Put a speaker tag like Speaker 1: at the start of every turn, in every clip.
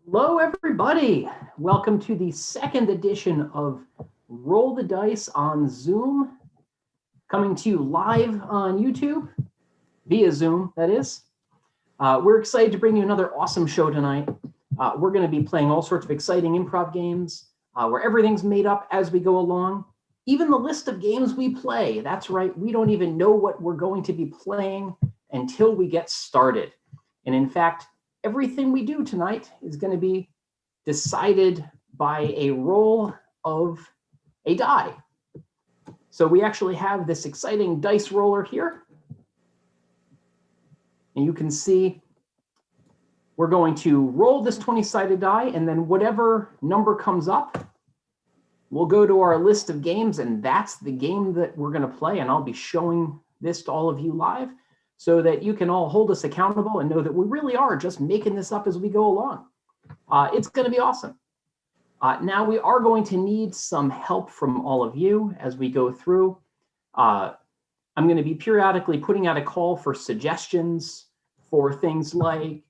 Speaker 1: Hello, everybody. Welcome to the second edition of Roll the Dice on Zoom, coming to you live on YouTube, via Zoom, that is. We're excited to bring you another awesome show tonight. We're going to be playing all sorts of exciting improv games where everything's made up as we go along. Even the list of games we play, that's right, we don't even know what we're going to be playing until we get started. And in fact, everything we do tonight is going to be decided by a roll of a die. So we actually have this exciting dice roller here. And you can see we're going to roll this 20-sided die, and then whatever number comes up, we'll go to our list of games, and that's the game that we're going to play. And I'll be showing this to all of you live, so that you can all hold us accountable and know that we really are just making this up as we go along. It's going to be awesome. Now we are going to need some help from all of you as we go through. I'm going to be periodically putting out a call for suggestions for things like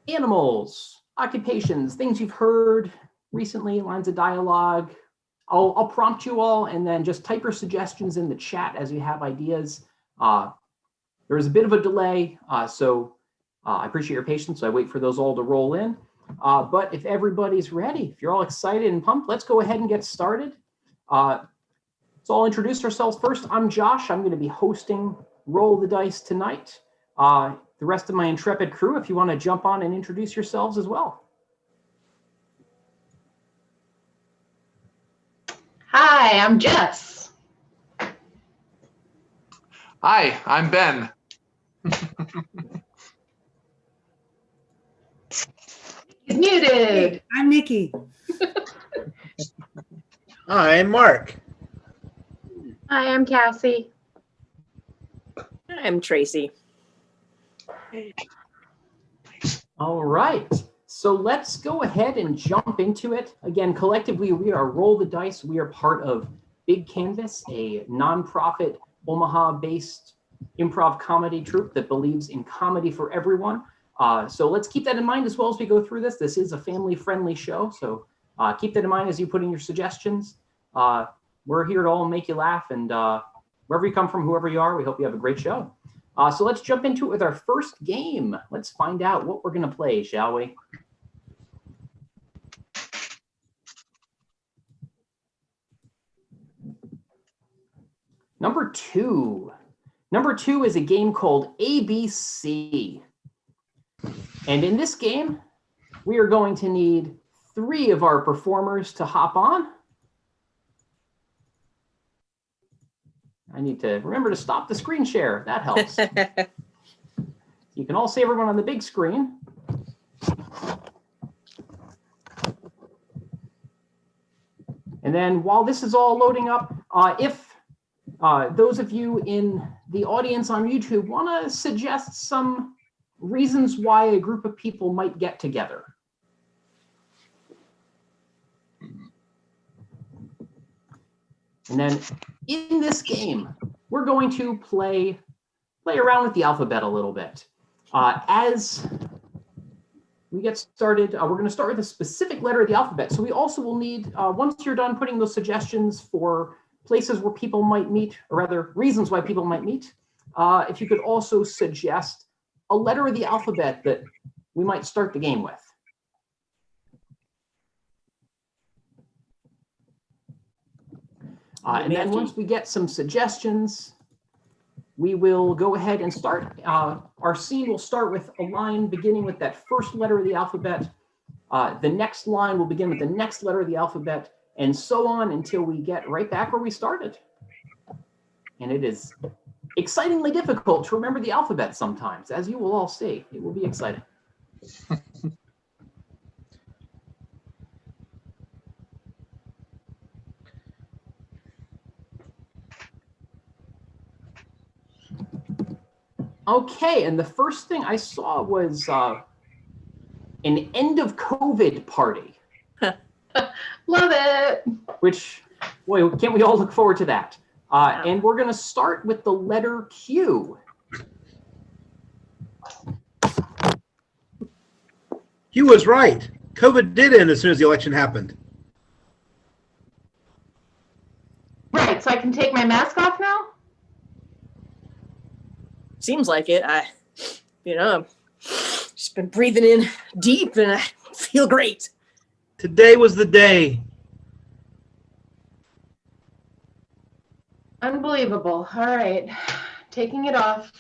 Speaker 1: animals, occupations, things you've heard recently, lines of dialogue. I'll prompt you all, and then just type your suggestions in the chat as you have ideas. There is a bit of a delay, so I appreciate your patience. So I wait for those all to roll in. But if everybody's ready, if you're all excited and pumped, let's go ahead and get started. So I'll introduce ourselves first. I'm Josh. I'm going to be hosting Roll the Dice tonight. The rest of my intrepid crew, if you want to jump on and introduce yourselves as well.
Speaker 2: Hi, I'm Jess.
Speaker 3: Hi, I'm Ben.
Speaker 2: He's muted.
Speaker 4: I'm Nikki.
Speaker 5: Hi, I'm Mark.
Speaker 6: Hi, I'm Cassie.
Speaker 7: I'm Tracie.
Speaker 1: All right, so let's go ahead and jump into it. Again, collectively, we are Roll the Dice. We are part of Big Canvas, a nonprofit Omaha-based improv comedy troupe that believes in comedy for everyone. So let's keep that in mind as well as we go through this. This is a family-friendly show, so keep that in mind as you put in your suggestions. We're here to all make you laugh, and wherever you come from, whoever you are, we hope you have a great show. So let's jump into it with our first game. Let's find out what we're going to play, shall we? Number two. Number two is a game called ABC. And in this game, we are going to need 3 of our performers to hop on. I need to remember to stop the screen share. That helps. You can all see everyone on the big screen. And then while this is all loading up, if those of you in the audience on YouTube want to suggest some reasons why a group of people might get together. And then in this game, we're going to play around with the alphabet a little bit. As we get started, we're going to start with a specific letter of the alphabet. So we also will need, once you're done putting those suggestions for places where people might meet, or rather reasons why people might meet, if you could also suggest a letter of the alphabet that we might start the game with. And then once we get some suggestions, we will go ahead and start. Our scene will start with a line beginning with that first letter of the alphabet. The next line will begin with the next letter of the alphabet, and so on until we get right back where we started. And it is excitingly difficult to remember the alphabet sometimes, as you will all see. It will be exciting. Okay, and the first thing I saw was an end of COVID party.
Speaker 2: Love it.
Speaker 1: Which, boy, can't we all look forward to that? And we're going to start with the letter Q.
Speaker 4: Hugh was right. COVID did end as soon as the election happened.
Speaker 2: Right, so I can take my mask off now?
Speaker 5: Seems like it. I've just been breathing in deep and I feel great.
Speaker 4: Today was the day.
Speaker 2: Unbelievable. All right, taking it off.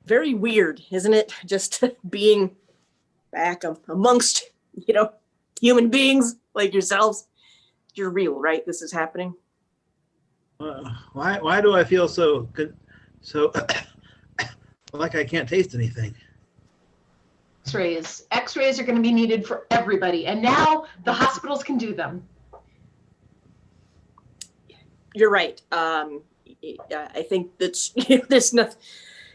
Speaker 5: Very weird, isn't it? Just being back amongst, human beings like yourselves. You're real, right? This is happening.
Speaker 4: Why do I feel so like I can't taste anything?
Speaker 2: X-rays. X-rays are going to be needed for everybody, and now the hospitals can do them.
Speaker 5: You're right. I think that's there's nothing.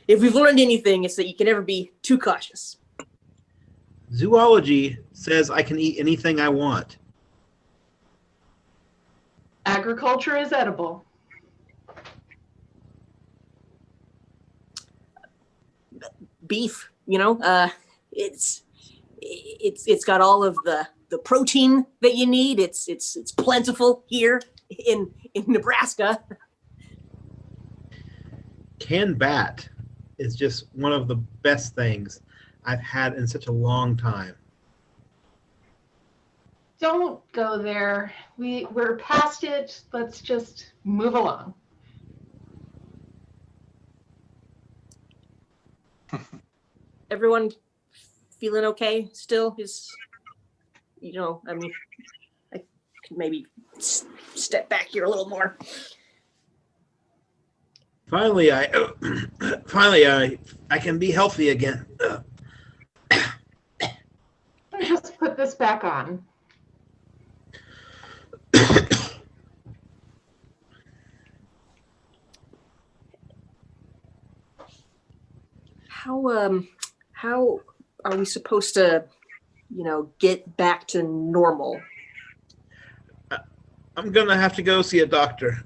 Speaker 5: If we've learned anything, it's that you can never be too cautious.
Speaker 4: Zoology says I can eat anything I want.
Speaker 2: Agriculture is edible.
Speaker 5: Beef, it's got all of the protein that you need. It's plentiful here in Nebraska.
Speaker 4: Canned bat is just one of the best things I've had in such a long time.
Speaker 2: Don't go there. We're past it. Let's just move along.
Speaker 5: Everyone feeling okay still? I could maybe step back here a little more.
Speaker 4: Finally, I can be healthy again.
Speaker 2: Let me just put this back on.
Speaker 5: How are we supposed to, get back to normal?
Speaker 4: I'm gonna have to go see a doctor.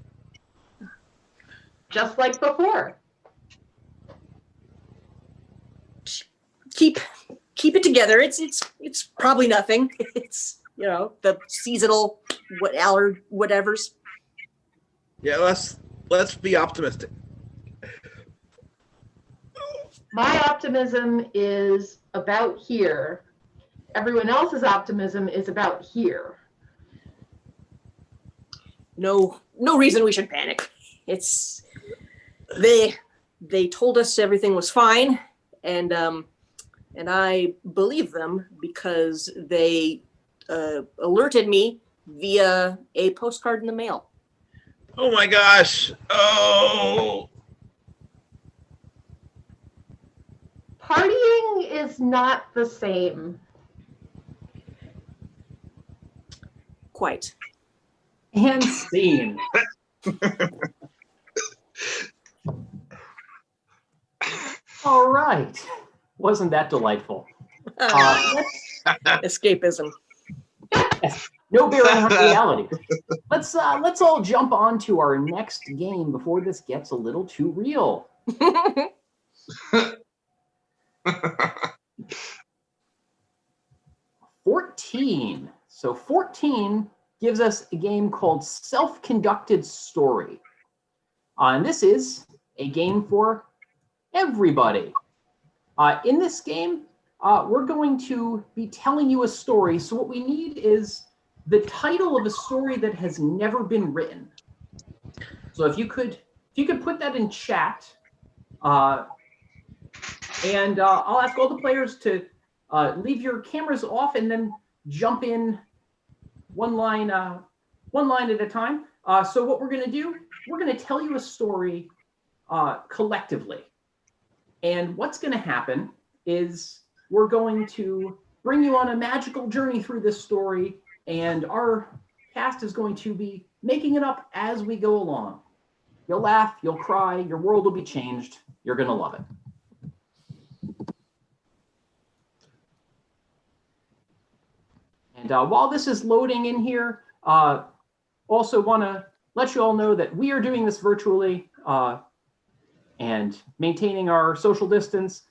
Speaker 2: Just like before.
Speaker 5: Keep it together. It's probably nothing. It's the seasonal whatever's.
Speaker 4: Yeah, let's be optimistic.
Speaker 2: My optimism is about here. Everyone else's optimism is about here.
Speaker 5: No reason we should panic. It's they told us everything was fine, and I believe them because they alerted me via a postcard in the mail.
Speaker 4: Oh my gosh! Oh.
Speaker 2: Partying is not the same.
Speaker 5: Quite.
Speaker 1: And scene. All right. Wasn't that delightful?
Speaker 5: Escapism.
Speaker 1: No bearing on reality. Let's all jump on to our next game before this gets a little too real. 14. So 14 gives us a game called Self-Conducted Story. And this is a game for everybody. In this game, we're going to be telling you a story. So what we need is the title of a story that has never been written. So if you could put that in chat, and I'll ask all the players to leave your cameras off and then jump in one line at a time. So what we're going to do, we're going to tell you a story collectively. And what's going to happen is we're going to bring you on a magical journey through this story, and our cast is going to be making it up as we go along. You'll laugh, you'll cry, your world will be changed. You're going to love it. And while this is loading in here, also want to let you all know that we are doing this virtually. and maintaining our social distance.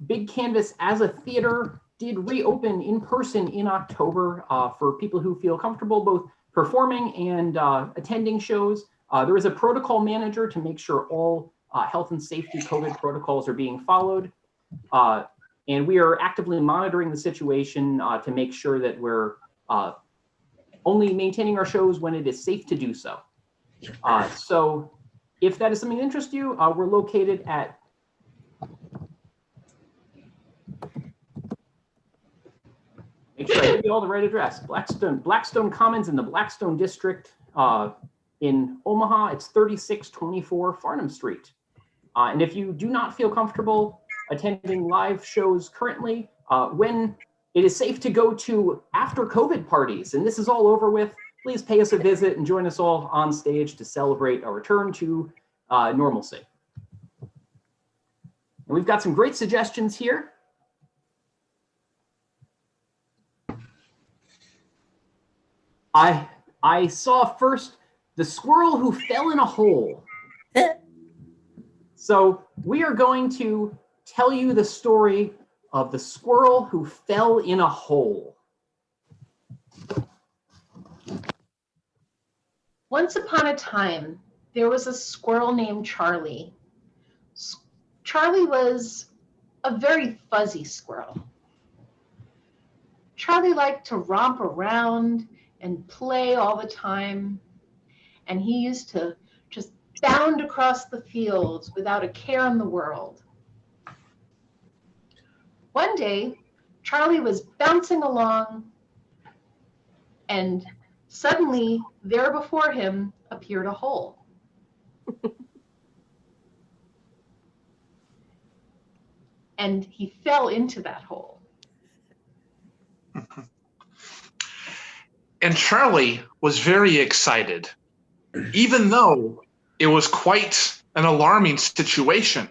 Speaker 1: Big Canvas as a theater did reopen in person in October for people who feel comfortable both performing and attending shows. There is a protocol manager to make sure all health and safety COVID protocols are being followed. And we are actively monitoring the situation to make sure that we're only maintaining our shows when it is safe to do so. So if that is something that interests you, we're located at make sure I give you all the right address. Blackstone Commons in the Blackstone District in Omaha. It's 3624 Farnham Street. And if you do not feel comfortable attending live shows currently, when it is safe to go to after COVID parties, and this is all over with, please pay us a visit and join us all on stage to celebrate our return to normalcy. And we've got some great suggestions here. I saw first the squirrel who fell in a hole. So we are going to tell you the story of the squirrel who fell in a hole.
Speaker 2: Once upon a time, there was a squirrel named Charlie. Charlie was a very fuzzy squirrel. Charlie liked to romp around and play all the time, and he used to just bound across the fields without a care in the world. One day, Charlie was bouncing along, and suddenly, there before him appeared a hole. And he fell into that hole.
Speaker 3: And Charlie was very excited, even though it was quite an alarming situation.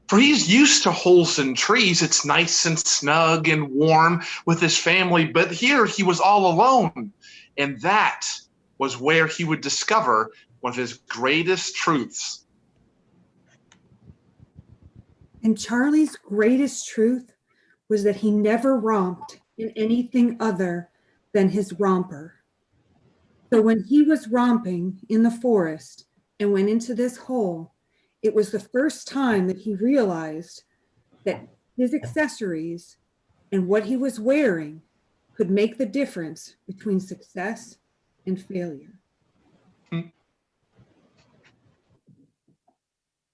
Speaker 3: For he's used to holes in trees. It's nice and snug and warm with his family, but here he was all alone. And that was where he would discover one of his greatest truths.
Speaker 7: And Charlie's greatest truth was that he never romped in anything other than his romper. So when he was romping in the forest and went into this hole, it was the first time that he realized that his accessories and what he was wearing could make the difference between success and failure.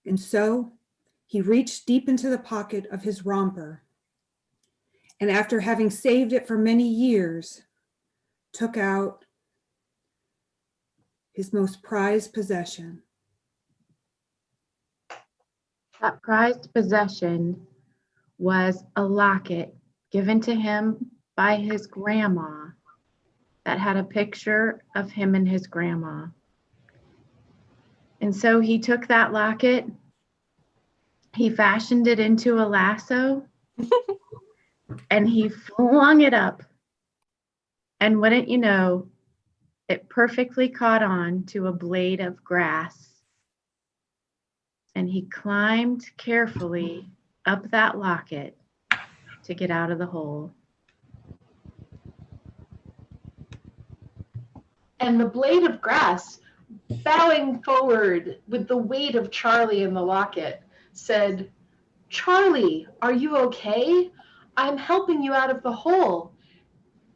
Speaker 7: And so he reached deep into the pocket of his romper, and after having saved it for many years, took out his most prized possession.
Speaker 6: That prized possession was a locket given to him by his grandma that had a picture of him and his grandma. And so he took that locket, he fashioned it into a lasso, and he flung it up. And wouldn't you know, it perfectly caught on to a blade of grass. And he climbed carefully up that locket to get out of the hole.
Speaker 2: And the blade of grass, bowing forward with the weight of Charlie in the locket, said, "Charlie, are you okay? I'm helping you out of the hole.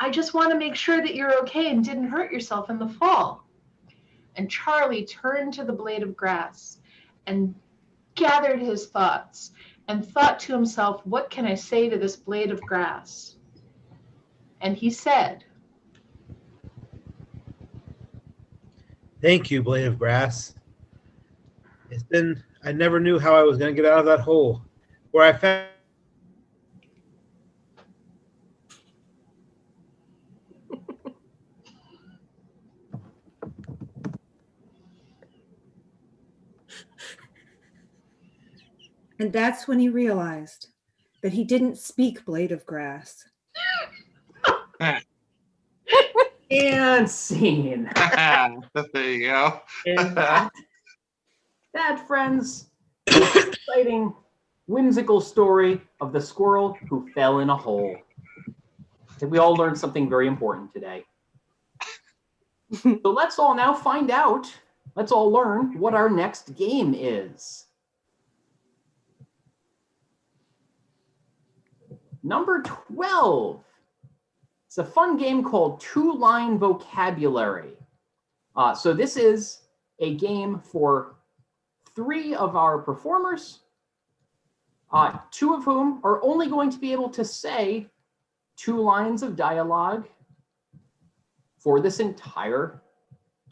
Speaker 2: I just want to make sure that you're okay and didn't hurt yourself in the fall." And Charlie turned to the blade of grass and gathered his thoughts and thought to himself, what can I say to this blade of grass? And he said,
Speaker 4: Thank you, blade of grass. I never knew how I was going to get out of that hole. Where I found
Speaker 7: And that's when he realized that he didn't speak blade of grass.
Speaker 1: And scene.
Speaker 3: There you go.
Speaker 1: And that, friends, This exciting, whimsical story of the squirrel who fell in a hole. I think we all learned something very important today. So let's all now find out, let's all learn what our next game is. Number 12. It's a fun game called Two-Line Vocabulary. So this is a game for 3 of our performers, 2 of whom are only going to be able to say 2 lines of dialogue for this entire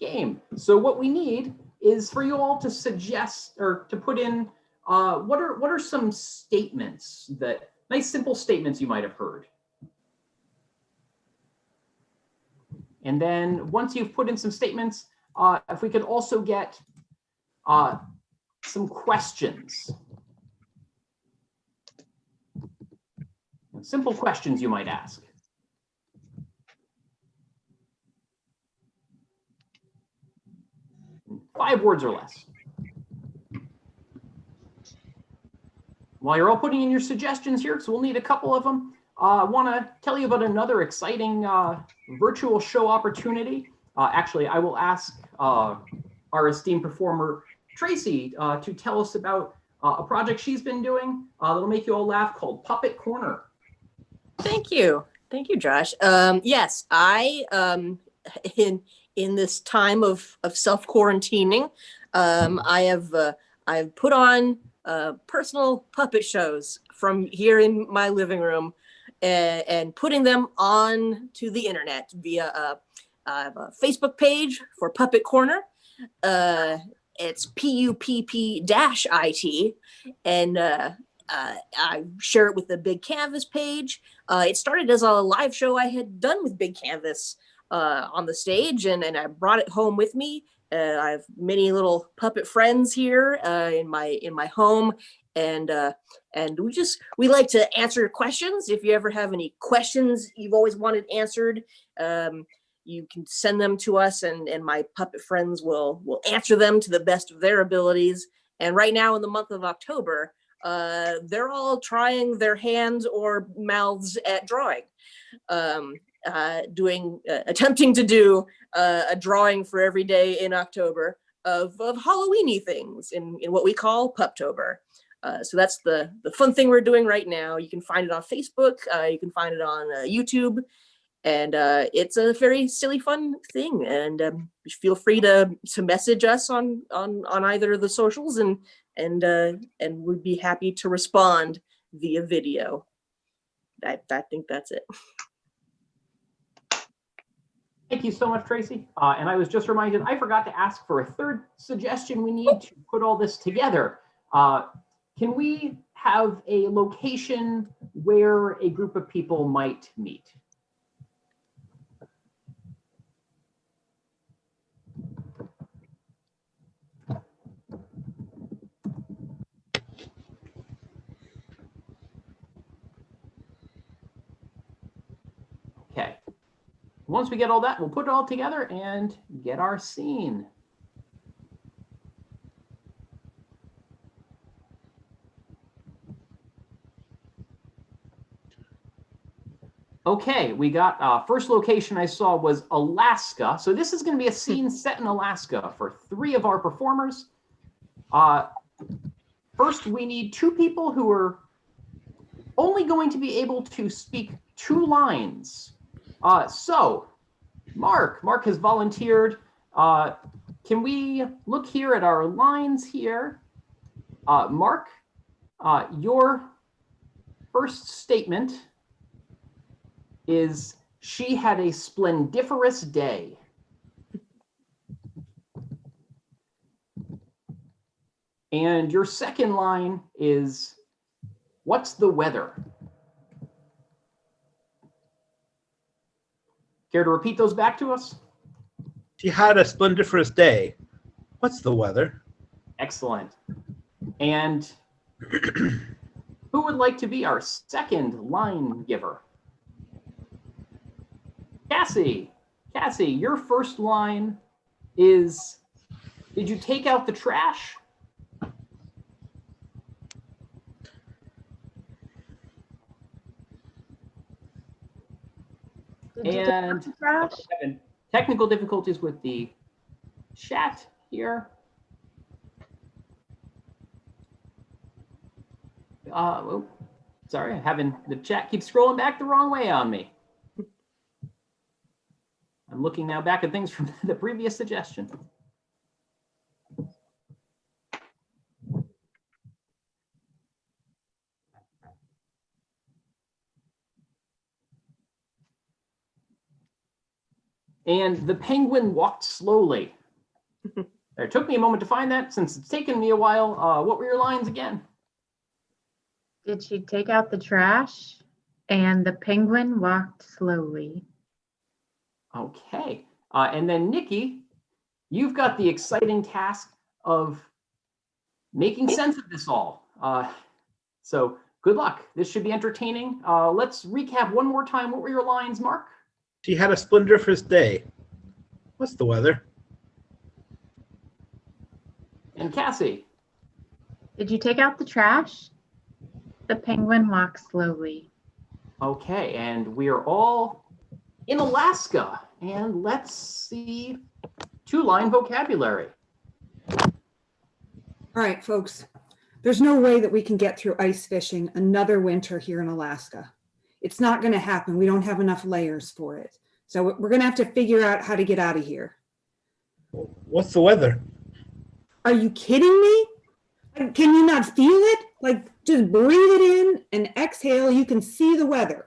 Speaker 1: game. So what we need is for you all to suggest or to put in what are some statements, that nice simple statements you might have heard. And then once you've put in some statements, if we could also get some questions. Simple questions you might ask. Five words or less. While you're all putting in your suggestions here, so we'll need a couple of them, I want to tell you about another exciting virtual show opportunity. Actually, I will ask our esteemed performer, Tracie, to tell us about a project she's been doing that'll make you all laugh called Puppet Corner.
Speaker 5: Thank you, Josh. Yes, I in this time of self-quarantining, I've put on personal puppet shows from here in my living room and putting them on to the internet via a Facebook page for Puppet Corner. It's PUPP-IT, and I share it with the Big Canvas page. It started as a live show I had done with Big Canvas on the stage, and I brought it home with me. I have many little puppet friends here in my home, and we like to answer questions. If you ever have any questions you've always wanted answered, you can send them to us, and my puppet friends will answer them to the best of their abilities. And right now in the month of October, they're all trying their hands or mouths at drawing, attempting to do a drawing for every day in October of Halloween-y things in what we call Puptober. So that's the fun thing we're doing right now. You can find it on Facebook, you can find it on YouTube, and it's a very silly, fun thing. And feel free to message us on either of the socials, and we'd be happy to respond via video. I think that's it.
Speaker 1: Thank you so much, Tracie. And I was just reminded, I forgot to ask for a third suggestion. We need to put all this together. Can we have a location where a group of people might meet? Okay. Once we get all that, we'll put it all together and get our scene. Okay, we got first location I saw was Alaska. So this is going to be a scene set in Alaska for 3 of our performers. First, we need 2 people who are only going to be able to speak 2 lines. So Mark has volunteered. Can we look here at our lines here? Mark, your first statement is, "She had a splendiferous day." And your second line is, "What's the weather?" Care to repeat those back to us?
Speaker 4: She had a splendiferous day. What's the weather?
Speaker 1: Excellent. And who would like to be our second line giver? Cassi, your first line is, "Did you take out the trash?"
Speaker 2: Did you take out
Speaker 1: And
Speaker 2: the trash?
Speaker 1: having technical difficulties with the chat here. Oh, sorry, having the chat keep scrolling back the wrong way on me. I'm looking now back at things from the previous suggestion. And the penguin walked slowly. It took me a moment to find that since it's taken me a while. What were your lines again?
Speaker 6: Did she take out the trash? And the penguin walked slowly.
Speaker 1: Okay. And then Nikki, you've got the exciting task of making sense of this all. So good luck. This should be entertaining. Let's recap one more time. What were your lines, Mark?
Speaker 4: She had a splendiferous day. What's the weather?
Speaker 1: And Cassie?
Speaker 6: Did you take out the trash? The penguin walked slowly.
Speaker 1: Okay, and we are all in Alaska. And let's see, 2-line vocabulary.
Speaker 7: All right, folks. There's no way that we can get through ice fishing another winter here in Alaska. It's not going to happen. We don't have enough layers for it. So we're going to have to figure out how to get out of here.
Speaker 4: What's the weather?
Speaker 7: Are you kidding me? Can you not feel it? Like, just breathe it in and exhale. You can see the weather.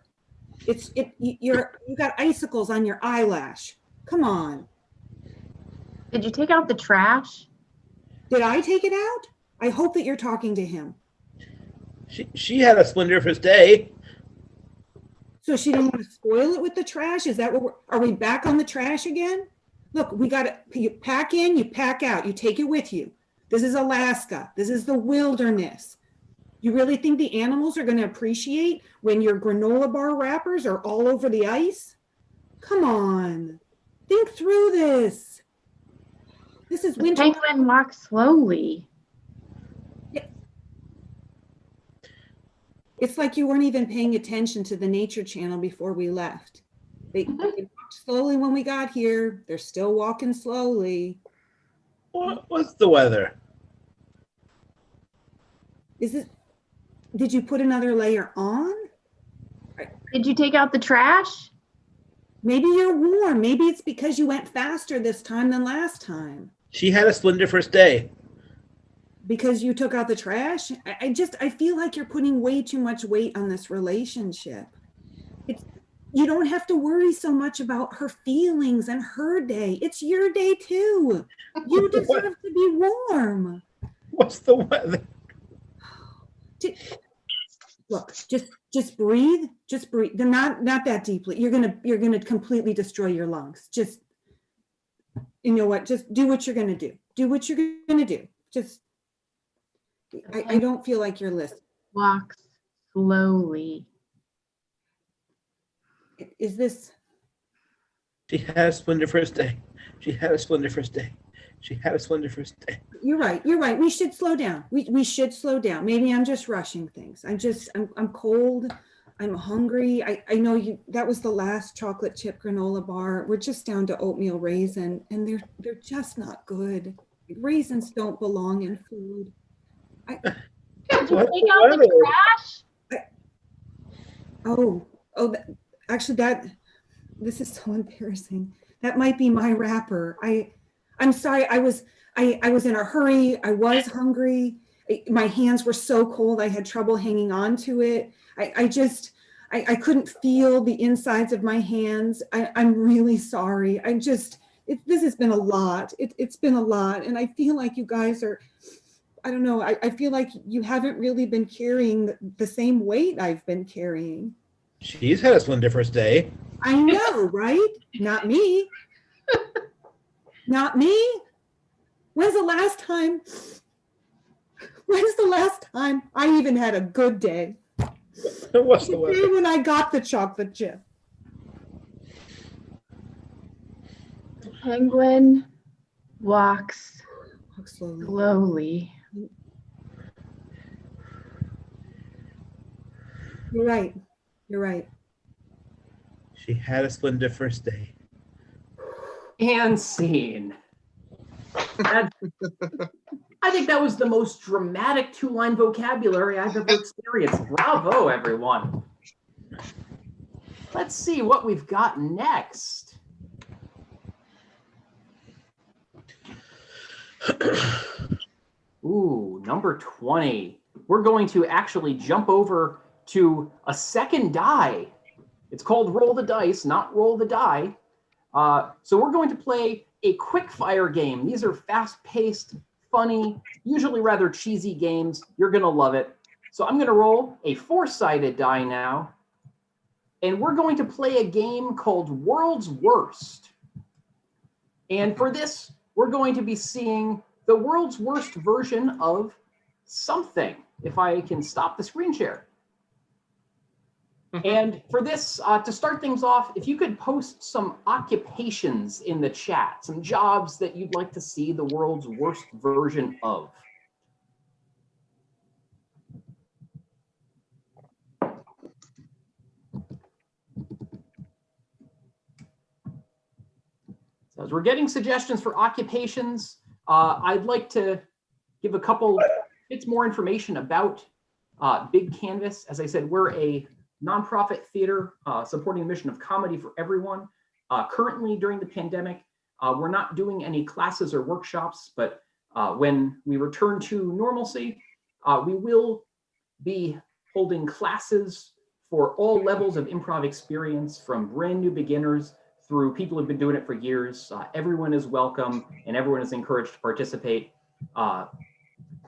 Speaker 7: You got icicles on your eyelash. Come on.
Speaker 6: Did you take out the trash?
Speaker 7: Did I take it out? I hope that you're talking to him.
Speaker 4: She had a splendiferous day.
Speaker 7: So she didn't want to spoil it with the trash? Is that what are we back on the trash again? Look, we got to, you pack in, you pack out, you take it with you. This is Alaska. This is the wilderness. You really think the animals are going to appreciate when your granola bar wrappers are all over the ice? Come on, think through this. This is
Speaker 6: The
Speaker 7: winter.
Speaker 6: penguin walked slowly.
Speaker 7: It's like you weren't even paying attention to the Nature Channel before we left. They walked slowly when we got here. They're still walking slowly.
Speaker 4: What's the weather?
Speaker 7: Did you put another layer on?
Speaker 6: Did you take out the trash?
Speaker 7: Maybe you're warm. Maybe it's because you went faster this time than last time.
Speaker 4: She had a splendiferous day.
Speaker 7: Because you took out the trash? I feel like you're putting way too much weight on this relationship. You don't have to worry so much about her feelings and her day. It's your day too. You deserve to be warm.
Speaker 4: What's the weather?
Speaker 7: Look, just breathe. Just breathe. Not that deeply. You're gonna completely destroy your lungs. Just, you know what? Just do what you're gonna do. Do what you're gonna do. Just. I don't feel like you're listening.
Speaker 6: Walks slowly.
Speaker 7: Is this?
Speaker 4: She had a splendiferous day. She had a splendiferous day. She had a splendiferous day.
Speaker 7: You're right. You're right. We should slow down. We should slow down. Maybe I'm just rushing things. I'm cold. I'm hungry. I know you. That was the last chocolate chip granola bar. We're just down to oatmeal raisin, and they're just not good. Raisins don't belong in food.
Speaker 6: Did you take out the trash?
Speaker 7: Actually, this is so embarrassing. That might be my wrapper. I'm sorry. I was in a hurry. I was hungry. My hands were so cold. I had trouble hanging on to it. I couldn't feel the insides of my hands. I'm really sorry. This has been a lot. It's been a lot. And I feel like you guys are, I don't know. I feel like you haven't really been carrying the same weight I've been carrying.
Speaker 4: She's had a splendiferous day.
Speaker 7: I know, right? Not me. Not me. When's the last time I even had a good day?
Speaker 4: What's the weather?
Speaker 7: When I got the chocolate chip.
Speaker 6: The penguin walks
Speaker 7: Walk slowly.
Speaker 6: slowly.
Speaker 7: You're right. You're right.
Speaker 4: She had a splendid first day.
Speaker 1: And scene. I think that was the most dramatic two-line vocabulary I've ever experienced. Bravo, everyone. Let's see what we've got next. Ooh, number 20. We're going to actually jump over to a second die. It's called Roll the Dice, not Roll the Die. So we're going to play a quick fire game. These are fast-paced, funny, usually rather cheesy games. You're going to love it. So I'm going to roll a 4-sided die now. And we're going to play a game called World's Worst. And for this, we're going to be seeing the world's worst version of something. If I can stop the screen share. And for this, to start things off, if you could post some occupations in the chat, some jobs that you'd like to see the world's worst version of. So as we're getting suggestions for occupations, I'd like to give a couple bits more information about Big Canvas. As I said, we're a nonprofit theater supporting the mission of comedy for everyone. Currently, during the pandemic, we're not doing any classes or workshops, but when we return to normalcy, we will be holding classes for all levels of improv experience, from brand new beginners through people who've been doing it for years. Everyone is welcome and everyone is encouraged to participate.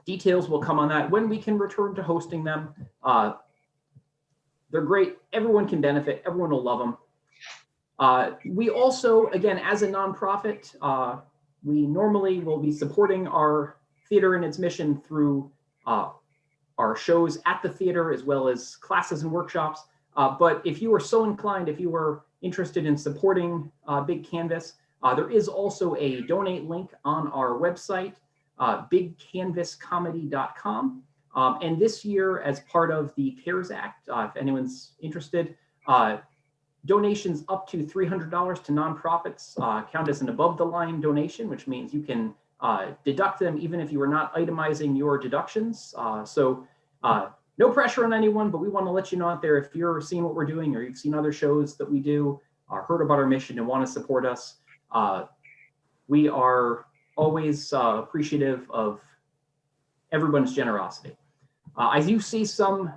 Speaker 1: Details will come on that when we can return to hosting them. They're great. Everyone can benefit. Everyone will love them. We also, again, as a nonprofit, we normally will be supporting our theater and its mission through our shows at the theater, as well as classes and workshops. But if you are so inclined, if you are interested in supporting Big Canvas, there is also a donate link on our website, bigcanvascomedy.com. And this year, as part of the CARES Act, if anyone's interested, donations up to $300 to nonprofits count as an above-the-line donation, which means you can deduct them even if you are not itemizing your deductions. So no pressure on anyone, but we want to let you know out there, if you're seeing what we're doing or you've seen other shows that we do, heard about our mission and want to support us, we are always appreciative of everyone's generosity. As you see some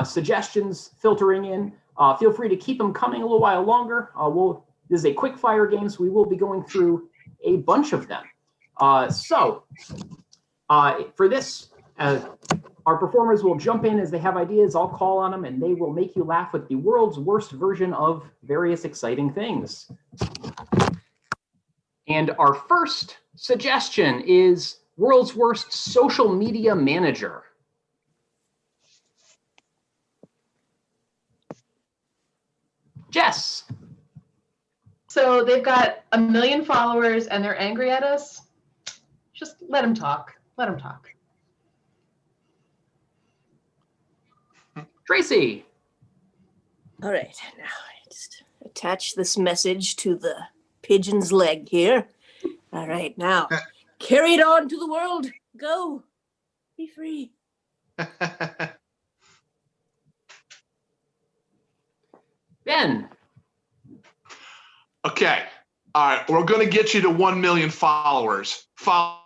Speaker 1: suggestions filtering in, feel free to keep them coming a little while longer. This is a quick fire game, so we will be going through a bunch of them. For this, our performers will jump in as they have ideas. I'll call on them, and they will make you laugh with the world's worst version of various exciting things. And our first suggestion is world's worst social media manager. Jess.
Speaker 2: So they've got 1 million followers and they're angry at us. Just let them talk. Let them talk.
Speaker 1: Tracie.
Speaker 5: All right, now I just attach this message to the pigeon's leg here. All right, now carry it on to the world. Go. Be free.
Speaker 1: Ben.
Speaker 3: Okay. All right. We're going to get you to 1 million followers. Follow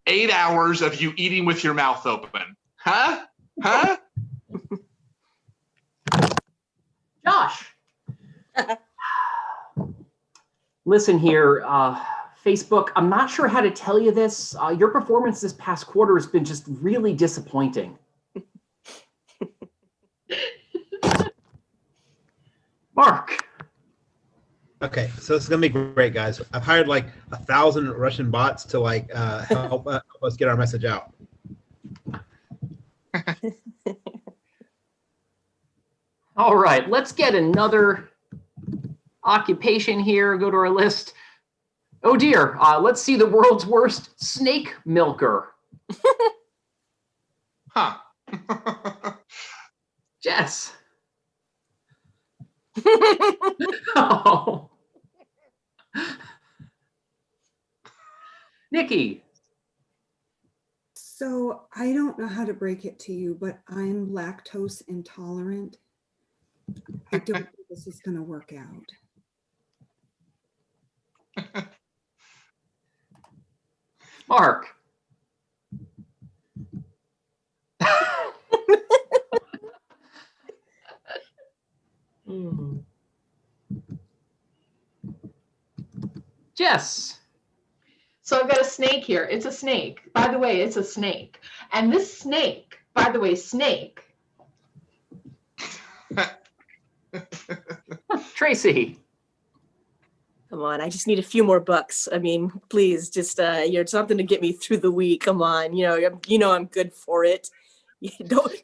Speaker 3: 8 hours of you eating with your mouth open. Huh? Huh?
Speaker 1: Josh. Listen here, Facebook, I'm not sure how to tell you this. Your performance this past quarter has been just really disappointing. Mark.
Speaker 4: Okay, so this is gonna be great, guys. I've hired like 1,000 Russian bots to help us get our message out.
Speaker 1: All right, let's get another occupation here. Go to our list. Oh dear, let's see the world's worst snake milker.
Speaker 3: Huh.
Speaker 1: Jess. Oh. Nikki.
Speaker 7: So I don't know how to break it to you, but I'm lactose intolerant. I don't think this is going to work out.
Speaker 1: Mark. Jess.
Speaker 2: So I've got a snake here. It's a snake. By the way, it's a snake. And this snake, by the way, snake.
Speaker 1: Tracie.
Speaker 5: Come on, I just need a few more bucks. I mean, please, just something to get me through the week. Come on, I'm good for it.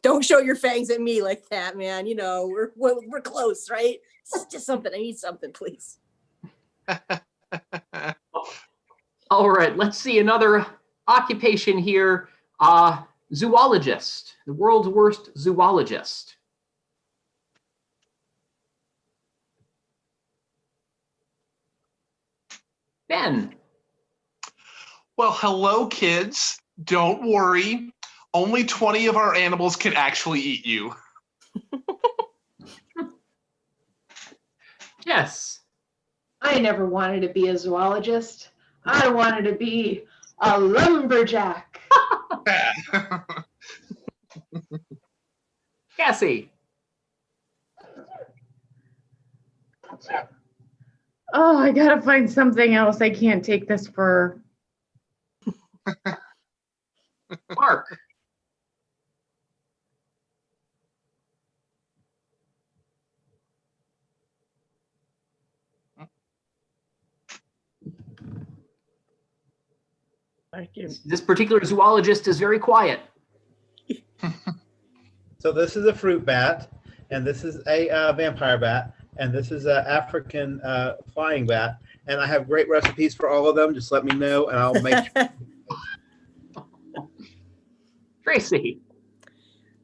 Speaker 5: Don't show your fangs at me like that, man. We're close, right? It's just something. I need something, please.
Speaker 1: All right, let's see another occupation here. Zoologist, the world's worst zoologist. Ben.
Speaker 3: Well, hello, kids. Don't worry. Only 20 of our animals can actually eat you.
Speaker 1: Yes.
Speaker 2: I never wanted to be a zoologist. I wanted to be a lumberjack.
Speaker 1: Cassi.
Speaker 6: Oh, I gotta find something else. I can't take this fur.
Speaker 1: Mark. This particular zoologist is very quiet.
Speaker 4: So this is a fruit bat, and this is a vampire bat, and this is an African flying bat. And I have great recipes for all of them. Just let me know, and I'll make sure.
Speaker 1: Tracie.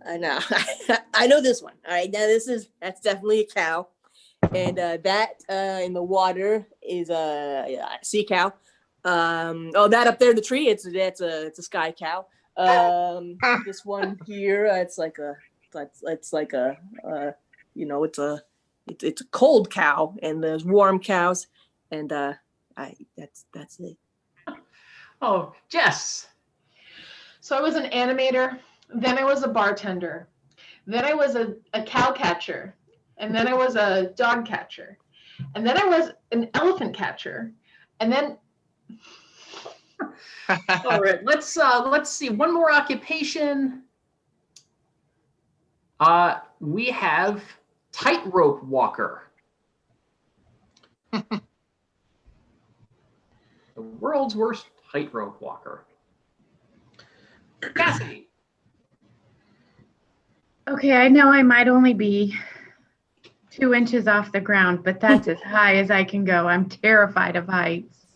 Speaker 5: I know. I know this one. All right, now that's definitely a cow, and that in the water is a sea cow. That up there in the tree, it's a sky cow. This one here, it's a cold cow, and there's warm cows, and that's it.
Speaker 1: Oh, Jess.
Speaker 2: So I was an animator, then I was a bartender, then I was a cow catcher, and then I was a dog catcher, and then I was an elephant catcher, and then
Speaker 1: All right, let's see one more occupation. We have tightrope walker. The world's worst tightrope walker. Cassi.
Speaker 6: Okay, I know I might only be 2 inches off the ground, but that's as high as I can go. I'm terrified of heights.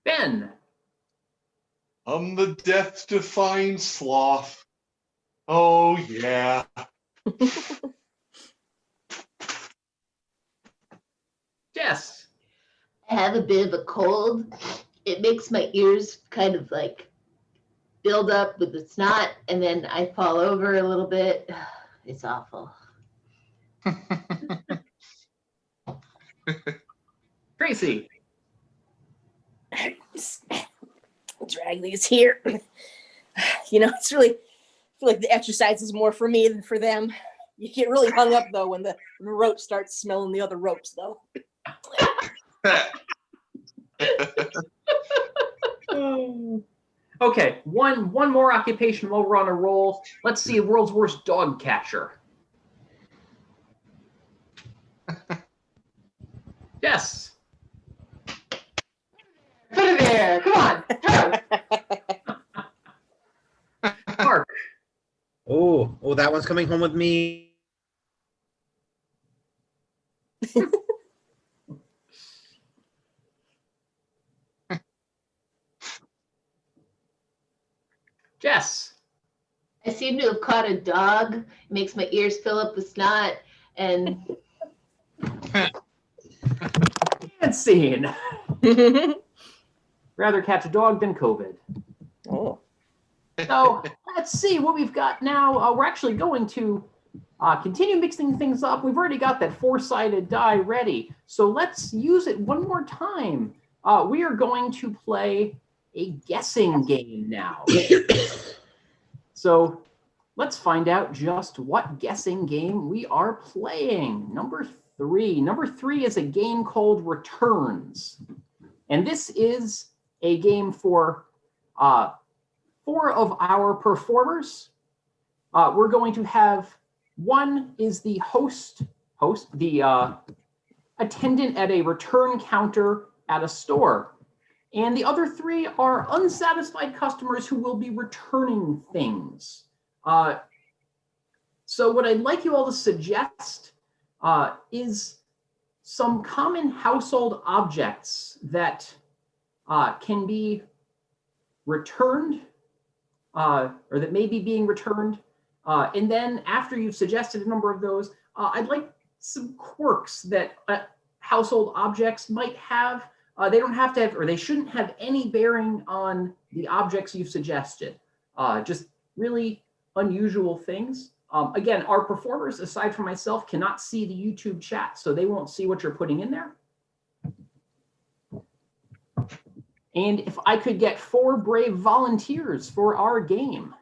Speaker 1: Ben.
Speaker 3: I'm the death-defying sloth. Oh, yeah.
Speaker 1: Jess.
Speaker 2: I have a bit of a cold. It makes my ears kind of like build up with the snot, and then I fall over a little bit. It's awful.
Speaker 1: Tracie.
Speaker 5: Drag these here. It's really, I feel like the exercise is more for me than for them. You get really hung up though when the rope starts smelling the other ropes though.
Speaker 1: Okay, one more occupation while we're on a roll. Let's see, world's worst dog catcher. Yes.
Speaker 2: Put it there. Come on. Go.
Speaker 1: Mark.
Speaker 4: Oh, that one's coming home with me.
Speaker 1: Jess.
Speaker 2: I seem to have caught a dog. It makes my ears fill up with snot. And
Speaker 1: And scene. Rather catch a dog than COVID.
Speaker 5: Oh.
Speaker 1: So let's see what we've got now. We're actually going to continue mixing things up. We've already got that 4-sided die ready. So let's use it one more time. We are going to play a guessing game now. So let's find out just what guessing game we are playing. Number 3. Number 3 is a game called Returns. And this is a game for 4 of our performers. We're going to have one is the the attendant at a return counter at a store. And the other 3 are unsatisfied customers who will be returning things. So what I'd like you all to suggest is some common household objects that can be returned or that may be being returned. And then after you've suggested a number of those, I'd like some quirks that household objects might have. They don't have to have, or they shouldn't have any bearing on the objects you've suggested. Just really unusual things. Again, our performers, aside from myself, cannot see the YouTube chat, so they won't see what you're putting in there. And if I could get 4 brave volunteers for our game.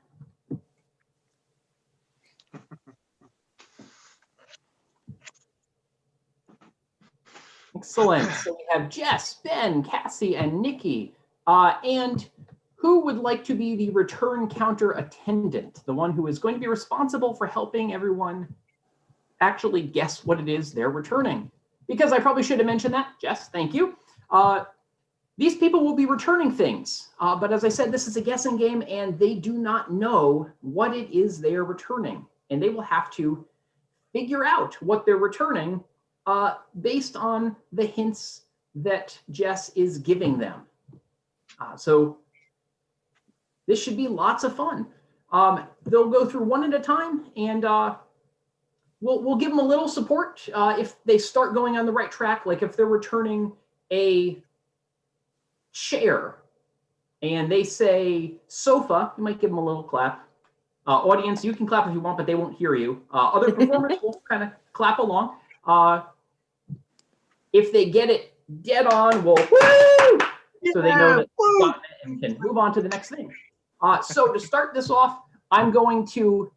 Speaker 1: Excellent. So we have Jess, Ben, Cassie, and Nikki. And who would like to be the return counter attendant, the one who is going to be responsible for helping everyone actually guess what it is they're returning? Because I probably should have mentioned that. Jess, thank you. These people will be returning things. But as I said, this is a guessing game, and they do not know what it is they are returning. And they will have to figure out what they're returning based on the hints that Jess is giving them. So this should be lots of fun. They'll go through one at a time, and we'll give them a little support if they start going on the right track. Like if they're returning a chair and they say sofa, you might give them a little clap. Audience, you can clap if you want, but they won't hear you. Other performers will kind of clap along. If they get it dead on, we'll woo! So they know that they've gotten it and can move on to the next thing. So to start this off, I'm going to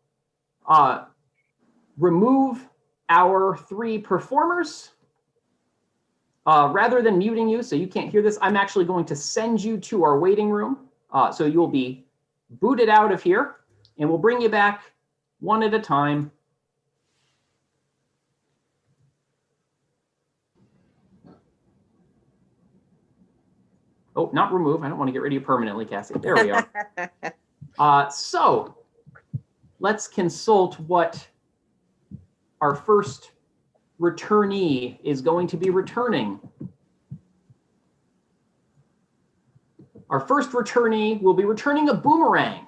Speaker 1: remove our 3 performers. Rather than muting you so you can't hear this, I'm actually going to send you to our waiting room. So you'll be booted out of here, and we'll bring you back one at a time. Oh, not remove. I don't want to get rid of you permanently, Cassie. There we are. So let's consult what our first returnee is going to be returning. Our first returnee will be returning a boomerang.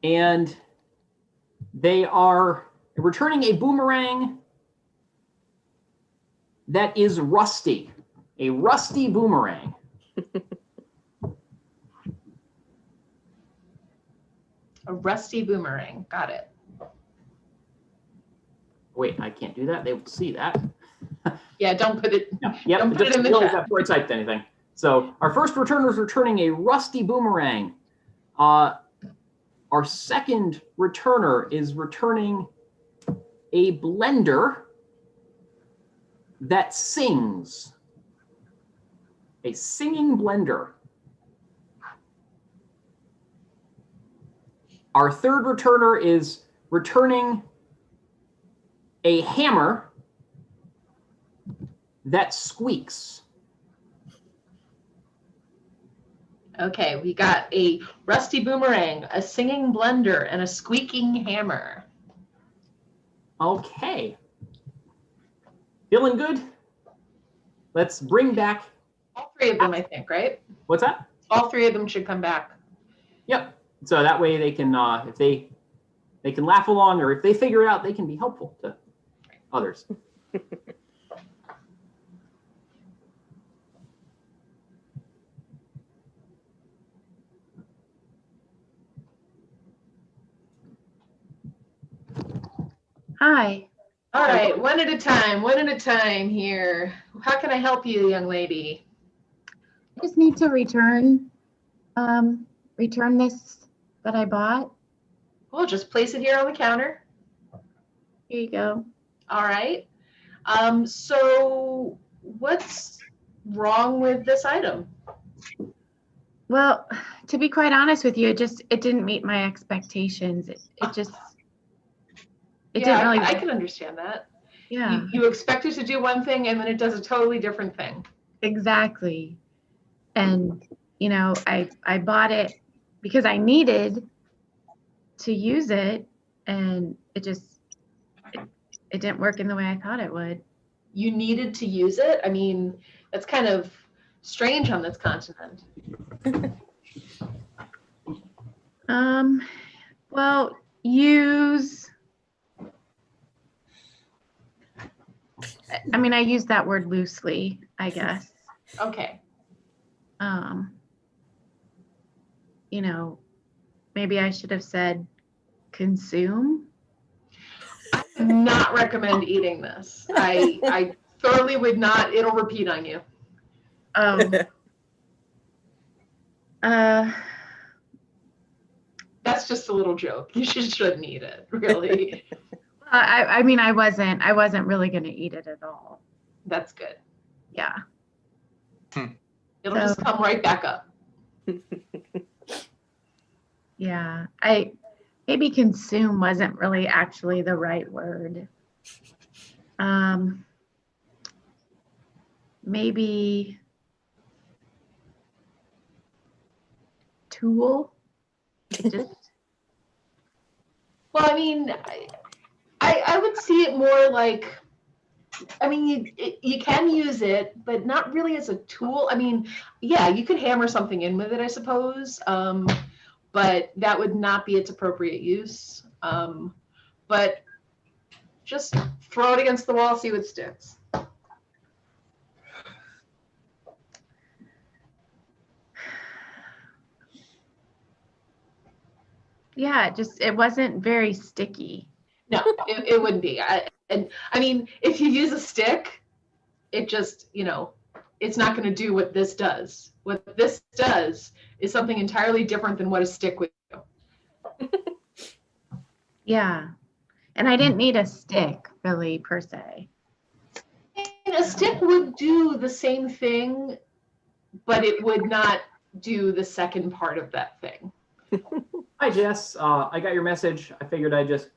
Speaker 1: And they are returning a boomerang that is rusty, a rusty boomerang.
Speaker 2: a rusty boomerang. Got it.
Speaker 1: Wait, I can't do that. They will see that.
Speaker 2: Yeah, don't put it.
Speaker 1: No, yep,
Speaker 2: don't put it in the chat.
Speaker 1: Before I typed anything. So our first returner is returning a rusty boomerang. Our second returner is returning a blender that sings. A singing blender. Our third returner is returning a hammer that squeaks.
Speaker 2: Okay, we got a rusty boomerang, a singing blender, and a squeaking hammer.
Speaker 1: Okay. Feeling good? Let's bring back.
Speaker 2: All 3 of them, I think, right?
Speaker 1: What's that?
Speaker 2: All three of them should come back.
Speaker 1: Yep. So that way they can, if they can laugh along, or if they figure it out, they can be helpful to others.
Speaker 6: Hi.
Speaker 2: All right, one at a time here. How can I help you, young lady?
Speaker 6: I just need to return this that I bought.
Speaker 2: We'll just place it here on the counter.
Speaker 6: Here you go.
Speaker 2: All right. So what's wrong with this item?
Speaker 6: Well, to be quite honest with you, it didn't meet my expectations. It didn't really.
Speaker 2: I can understand that.
Speaker 6: Yeah.
Speaker 2: You expect it to do one thing and then it does a totally different thing.
Speaker 6: Exactly. And I bought it because I needed to use it, and it didn't work in the way I thought it would.
Speaker 2: You needed to use it? I mean, that's kind of strange on this continent.
Speaker 6: Well, use. I mean, I use that word loosely, I guess.
Speaker 2: Okay.
Speaker 6: Maybe I should have said consume.
Speaker 2: I would not recommend eating this. I thoroughly would not. It'll repeat on you. That's just a little joke. You shouldn't eat it, really.
Speaker 6: I mean, I wasn't really going to eat it at all.
Speaker 2: That's good.
Speaker 6: Yeah.
Speaker 2: It'll just come right back up.
Speaker 6: Yeah. Maybe consume wasn't really actually the right word. Maybe tool.
Speaker 2: Well, I mean, I would see it more like, I mean, you can use it, but not really as a tool. I mean, yeah, you could hammer something in with it, I suppose, but that would not be its appropriate use. But just throw it against the wall, see what sticks.
Speaker 6: Yeah, it wasn't very sticky.
Speaker 2: No, it wouldn't be. I mean, if you use a stick, it just, it's not going to do what this does. What this does is something entirely different than what a stick would do.
Speaker 6: Yeah. And I didn't need a stick, really, per se.
Speaker 2: And a stick would do the same thing, but it would not do the second part of that thing.
Speaker 1: Hi, Jess. I got your message. I figured I'd just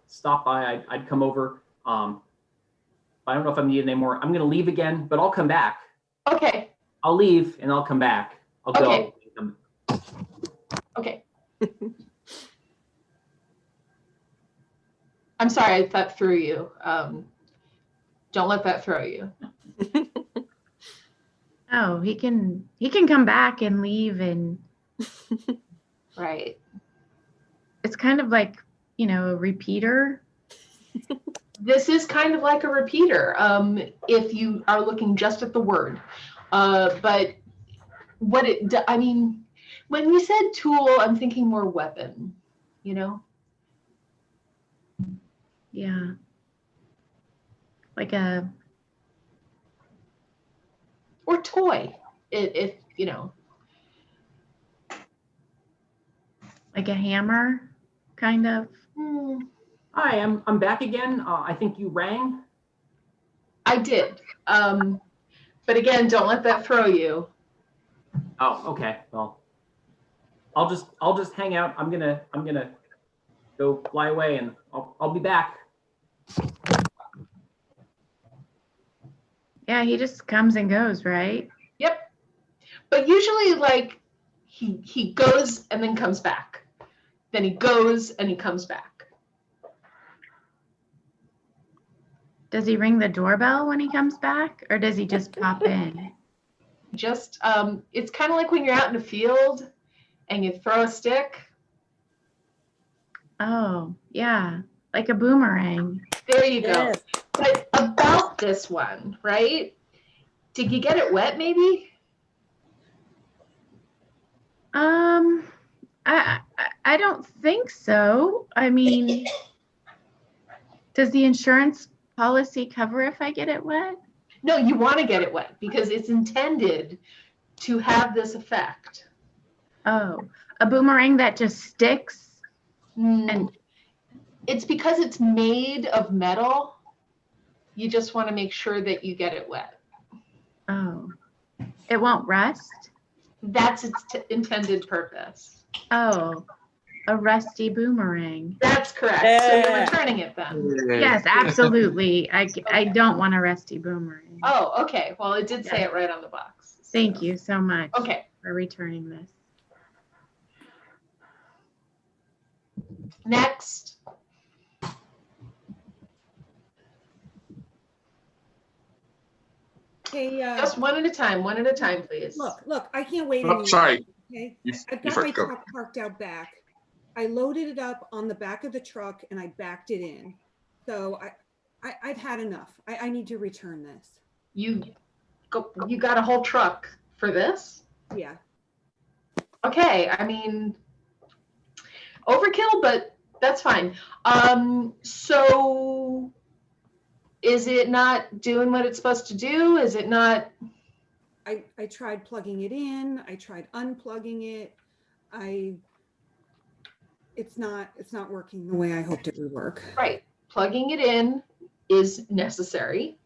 Speaker 1: stop by. I'd come over. I don't know if I'm needed anymore. I'm going to leave again, but I'll come back.
Speaker 2: Okay.
Speaker 1: I'll leave and I'll come back. I'll go.
Speaker 2: Okay. I'm sorry, that threw you. Don't let that throw you.
Speaker 6: Oh, he can come back and leave, and
Speaker 2: right.
Speaker 6: It's kind of like, a repeater.
Speaker 2: This is kind of like a repeater, if you are looking just at the word. But what I mean, when we said tool, I'm thinking more weapon,
Speaker 6: Yeah. Like a.
Speaker 2: Or toy, if
Speaker 6: Like a hammer, kind of.
Speaker 1: Hi, I'm back again. I think you rang.
Speaker 2: I did. But again, don't let that throw you.
Speaker 1: Oh, okay. Well, I'll just hang out. I'm gonna go fly away, and I'll be back.
Speaker 6: Yeah, he just comes and goes, right?
Speaker 2: Yep. But usually, like, he goes and then comes back. Then he goes and he comes back.
Speaker 6: Does he ring the doorbell when he comes back, or does he just pop in?
Speaker 2: Just, it's kind of like when you're out in the field and you throw a stick.
Speaker 6: Oh, yeah. Like a boomerang.
Speaker 2: There you go.
Speaker 5: Yes.
Speaker 2: But about this one, right? Did you get it wet maybe?
Speaker 6: I don't think so. I mean, does the insurance policy cover if I get it wet?
Speaker 2: No, you want to get it wet because it's intended to have this effect.
Speaker 6: Oh, a boomerang that just sticks?
Speaker 2: And it's because it's made of metal. You just want to make sure that you get it wet.
Speaker 6: Oh, it won't rust?
Speaker 2: That's its intended purpose.
Speaker 6: Oh, a rusty boomerang.
Speaker 2: That's correct. So
Speaker 5: Yeah.
Speaker 2: you're returning it then.
Speaker 6: Yes, absolutely. I don't want a rusty boomerang.
Speaker 2: Oh, okay. Well, it did say it right on the box.
Speaker 6: Thank you so much
Speaker 2: Okay.
Speaker 6: for returning this.
Speaker 2: Next.
Speaker 7: Hey,
Speaker 2: Just one at a time, please.
Speaker 7: look, I can't wait
Speaker 3: Oh,
Speaker 7: anymore.
Speaker 3: sorry.
Speaker 7: Okay,
Speaker 3: You,
Speaker 7: I've
Speaker 3: you
Speaker 7: got my
Speaker 3: first go.
Speaker 7: truck parked out back. I loaded it up on the back of the truck and I backed it in. So I've had enough. I need to return this.
Speaker 2: You got a whole truck for this?
Speaker 7: Yeah.
Speaker 2: Okay, I mean, overkill, but that's fine. So is it not doing what it's supposed to do? Is it not?
Speaker 7: I tried plugging it in. I tried unplugging it. It's not working the way I hoped it would work.
Speaker 2: Right. Plugging it in is necessary.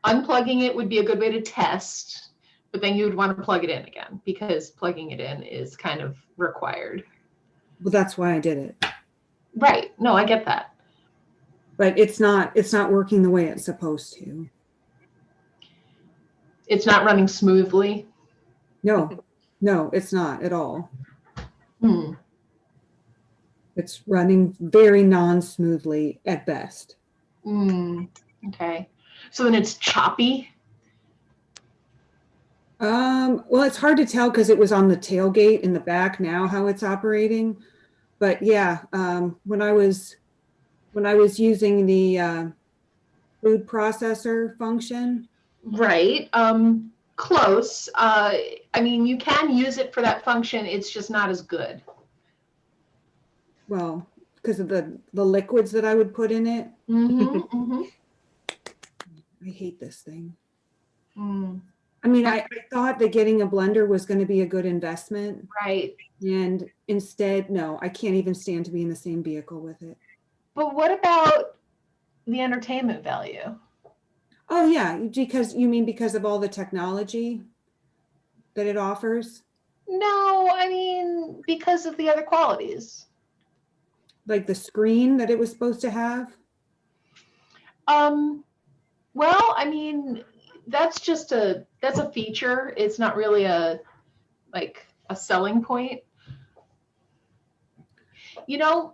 Speaker 2: Unplugging it would be a good way to test, but then you would want to plug it in again because plugging it in is kind of required.
Speaker 7: Well, that's why I did it.
Speaker 2: Right. No, I get that.
Speaker 7: But it's not working the way it's supposed to.
Speaker 2: It's not running smoothly.
Speaker 7: No, it's not at all. It's running very non-smoothly at best.
Speaker 2: Okay. So then it's choppy.
Speaker 7: Well, it's hard to tell because it was on the tailgate in the back now how it's operating. But yeah, when I was using the food processor function.
Speaker 2: Right. Close. I mean, you can use it for that function. It's just not as good.
Speaker 7: Well, because of the liquids that I would put in it. I hate this thing. I mean, I thought that getting a blender was going to be a good investment.
Speaker 2: Right.
Speaker 7: And instead, no, I can't even stand to be in the same vehicle with it.
Speaker 2: But what about the entertainment value?
Speaker 7: Oh yeah, because of all the technology that it offers?
Speaker 2: No, I mean, because of the other qualities.
Speaker 7: Like the screen that it was supposed to have?
Speaker 2: Well, I mean, that's a feature. It's not really a selling point. You know,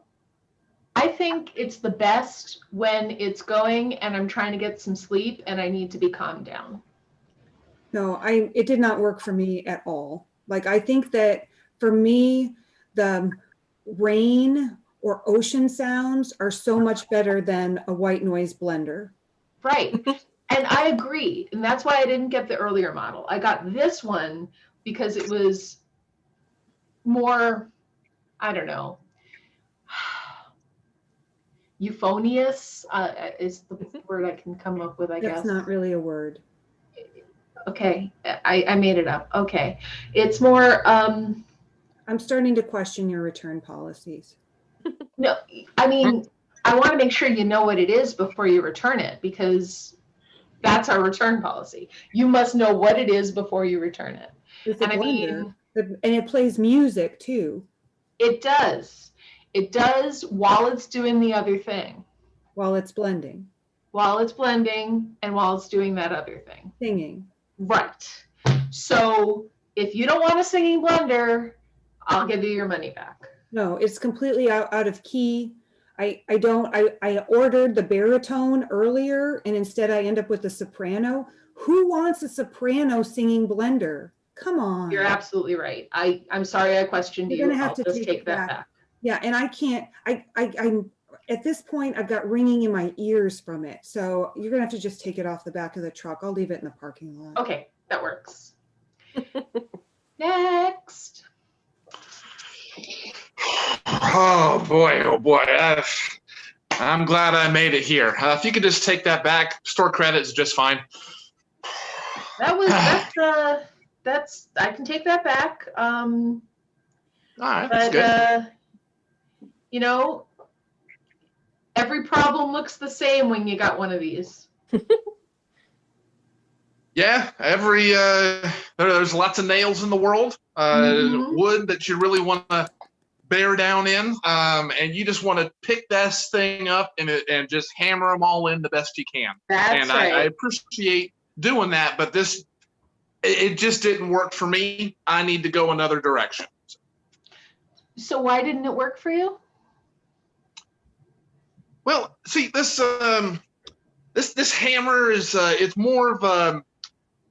Speaker 2: I think it's the best when it's going and I'm trying to get some sleep and I need to be calmed down.
Speaker 7: No, it did not work for me at all. Like, I think that for me, the rain or ocean sounds are so much better than a white noise blender.
Speaker 2: Right. And I agree. And that's why I didn't get the earlier model. I got this one because it was more, I don't know, euphonious is the word I can come up with, I guess.
Speaker 7: That's not really a word.
Speaker 2: Okay, I made it up. Okay. It's more,
Speaker 7: I'm starting to question your return policies.
Speaker 2: no, I mean, I want to make sure you know what it is before you return it because that's our return policy. You must know what it is before you return it.
Speaker 7: It's a
Speaker 2: And I
Speaker 7: blender.
Speaker 2: mean,
Speaker 7: And it plays music too.
Speaker 2: it does. It does while it's doing the other thing.
Speaker 7: While it's blending.
Speaker 2: While it's blending and while it's doing that other thing.
Speaker 7: Singing.
Speaker 2: Right. So if you don't want a singing blender, I'll give you your money back.
Speaker 7: No, it's completely out of key. I ordered the baritone earlier and instead I end up with the soprano, Who wants a soprano singing blender? Come on.
Speaker 2: You're absolutely right. I'm sorry I questioned
Speaker 7: You're
Speaker 2: you.
Speaker 7: gonna have
Speaker 2: I'll
Speaker 7: to
Speaker 2: just
Speaker 7: take
Speaker 2: take
Speaker 7: it
Speaker 2: that
Speaker 7: back.
Speaker 2: back.
Speaker 7: Yeah, and I can't, I'm at this point, I've got ringing in my ears from it. So you're gonna have to just take it off the back of the truck. I'll leave it in the parking lot.
Speaker 2: Okay, that works. Next.
Speaker 3: Oh boy, oh boy. I'm glad I made it here. If you could just take that back, store credit is just fine.
Speaker 2: That's I can take that back.
Speaker 3: All right, that's
Speaker 2: But
Speaker 3: good.
Speaker 2: you know, every problem looks the same when you got one of these.
Speaker 3: Yeah, there's lots of nails in the world, wood that you really want to bear down in, and you just want to pick this thing up and just hammer them all in the best you can.
Speaker 2: That's right.
Speaker 3: I appreciate doing that, but it just didn't work for me. I need to go another direction.
Speaker 2: So why didn't it work for you?
Speaker 3: Well, see, this hammer is it's more of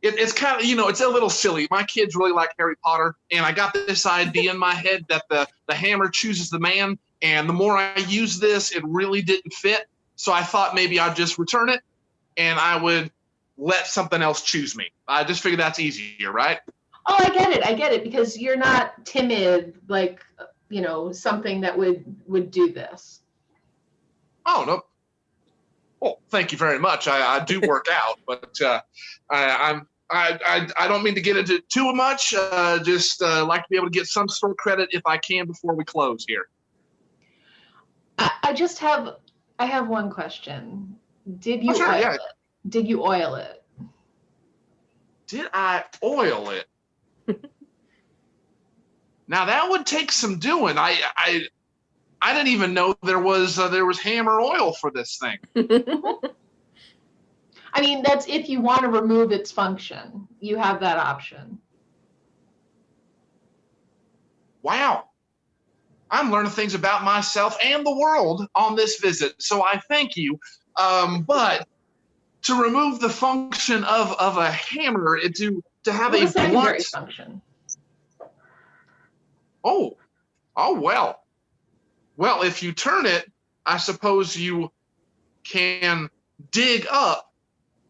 Speaker 3: it's kind of, it's a little silly. My kids really like Harry Potter, and I got this idea in my head that the hammer chooses the man, and the more I use this, it really didn't fit. So I thought maybe I'd just return it, and I would let something else choose me. I just figured that's easier, right?
Speaker 2: Oh, I get it, because you're not timid, like, something that would do this.
Speaker 3: Oh, no. Well, thank you very much. I do work out, but I don't mean to get into too much. Just like to be able to get some store credit if I can before we close here.
Speaker 2: I have one question. Did you
Speaker 3: sure,
Speaker 2: oil
Speaker 3: yeah.
Speaker 2: it? Did you oil it?
Speaker 3: Did I oil it? Now that would take some doing. I didn't even know there was hammer oil for this thing.
Speaker 2: I mean, that's if you want to remove its function. You have that option.
Speaker 3: Wow. I'm learning things about myself and the world on this visit, so I thank you. But to remove the function of a hammer, to have a
Speaker 2: secondary
Speaker 3: blunt
Speaker 2: function.
Speaker 3: Oh well. Well, if you turn it, I suppose you can dig up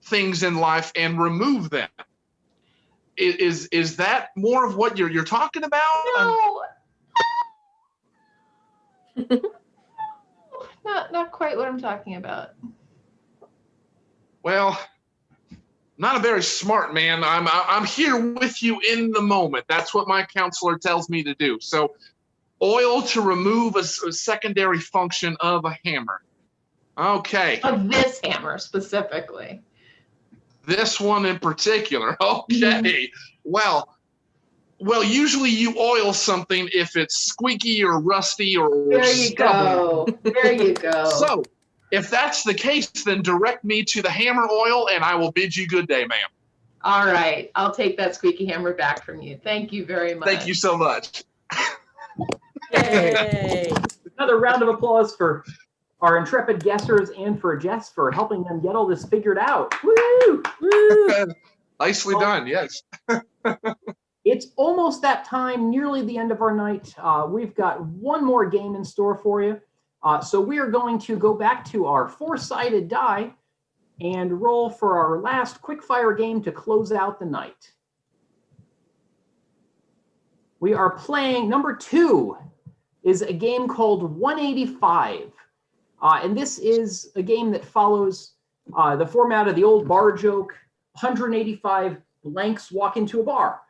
Speaker 3: things in life and remove them. Is that more of what you're talking about?
Speaker 2: No. Not quite what I'm talking about.
Speaker 3: Well, not a very smart man. I'm here with you in the moment. That's what my counselor tells me to do. So, oil to remove a secondary function of a hammer. Okay.
Speaker 2: Of this hammer specifically.
Speaker 3: This one in particular. Okay. Well, usually you oil something if it's squeaky or rusty or
Speaker 2: there you
Speaker 3: stubborn.
Speaker 2: go. There you go.
Speaker 3: So, if that's the case, then direct me to the hammer oil, and I will bid you good day, ma'am.
Speaker 2: All right. I'll take that squeaky hammer back from you. Thank you very much.
Speaker 3: Thank you so much.
Speaker 5: Yay!
Speaker 1: Another round of applause for our intrepid guessers and for Jess for helping them get all this figured out. Woo!
Speaker 5: Woo!
Speaker 3: Nicely done, yes.
Speaker 1: It's almost that time, nearly the end of our night. We've got one more game in store for you. So we are going to go back to our four-sided die and roll for our last quickfire game to close out the night. We are playing, number 2 is a game called 185. And this is a game that follows the format of the old bar joke, 185 blanks walk into a bar.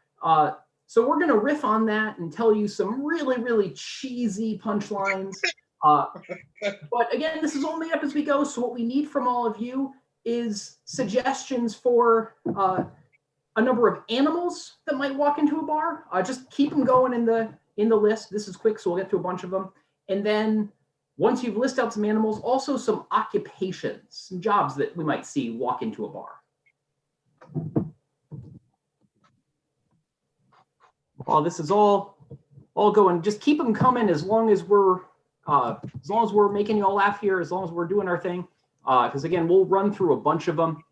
Speaker 1: So we're going to riff on that and tell you some really, really cheesy punchlines. But again, this is only up as we go. So what we need from all of you is suggestions for a number of animals that might walk into a bar. Just keep them going in the list. This is quick, so we'll get to a bunch of them. And then once you've listed out some animals, also some occupations, some jobs that we might see walk into a bar. While this is all going, just keep them coming as long as we're making you all laugh here, as long as we're doing our thing. Because again, we'll run through a bunch of them.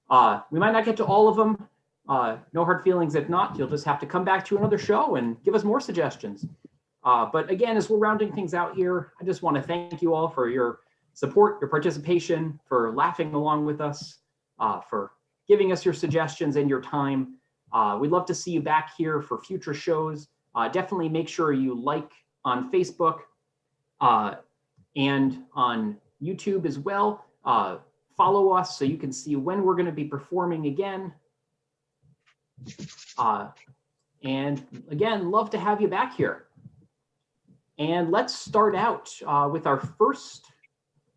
Speaker 1: We might not get to all of them. No hard feelings if not. You'll just have to come back to another show and give us more suggestions. But again, as we're rounding things out here, I just want to thank you all for your support, your participation, for laughing along with us, for giving us your suggestions and your time. We'd love to see you back here for future shows. Definitely make sure you like on Facebook and on YouTube as well. Follow us so you can see when we're going to be performing again. And again, love to have you back here. And let's start out with our first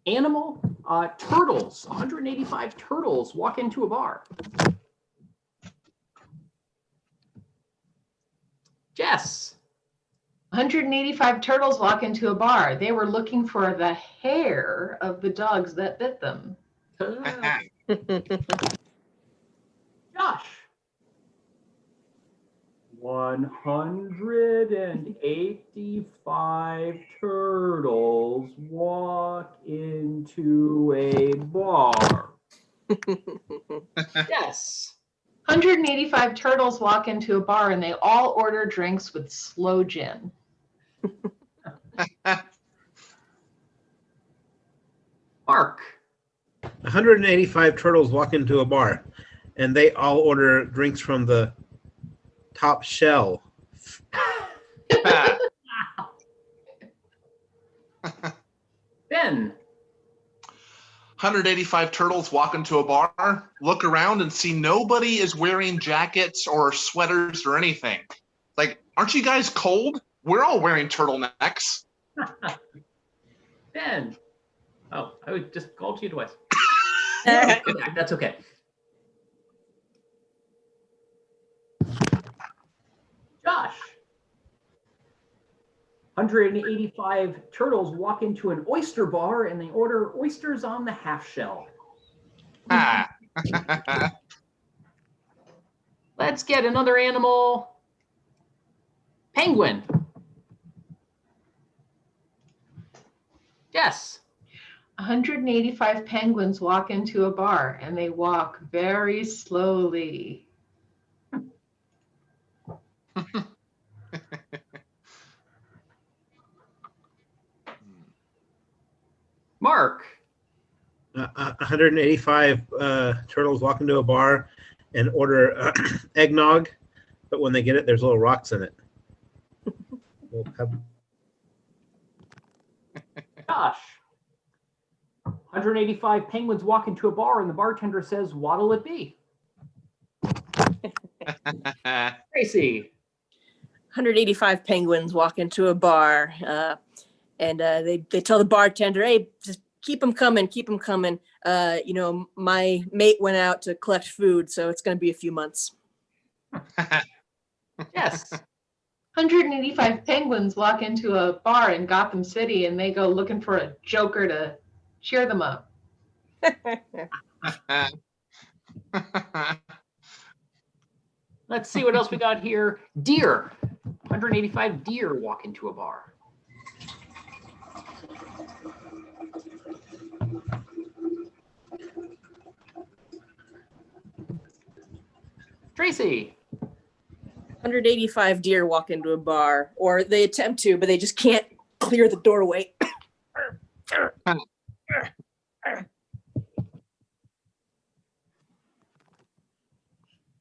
Speaker 1: animal, turtles. 185 turtles walk into a bar. Jess.
Speaker 2: 185 turtles walk into a bar. They were looking for the hair of the dogs that bit them.
Speaker 1: Josh. 185 turtles walk into a bar. Yes.
Speaker 2: 185 turtles walk into a bar and they all order drinks with slow gin.
Speaker 1: Mark.
Speaker 4: 185 turtles walk into a bar and they all order drinks from the top shell.
Speaker 1: Ben.
Speaker 3: 185 turtles walk into a bar, look around and see nobody is wearing jackets or sweaters or anything. Like, aren't you guys cold? We're all wearing turtlenecks.
Speaker 1: Ben. Oh, I would just called you twice. That's okay. Josh. 185 turtles walk into an oyster bar and they order oysters on the half shell. Let's get another animal. Penguin. Yes.
Speaker 2: 185 penguins walk into a bar and they walk very slowly.
Speaker 1: Mark.
Speaker 4: 185 turtles walk into a bar and order eggnog, but when they get it, there's little rocks in it.
Speaker 1: Josh. 185 penguins walk into a bar and the bartender says, what'll it be? Tracie.
Speaker 5: 185 penguins walk into a bar and they tell the bartender, hey, just keep them coming, keep them coming. You know, my mate went out to collect food, so it's going to be a few months.
Speaker 1: Yes.
Speaker 2: 185 penguins walk into a bar in Gotham City and they go looking for a joker to cheer them up.
Speaker 1: Let's see what else we got here. Deer. 185 deer walk into a bar. Tracie.
Speaker 5: 185 deer walk into a bar, or they attempt to, but they just can't clear the doorway.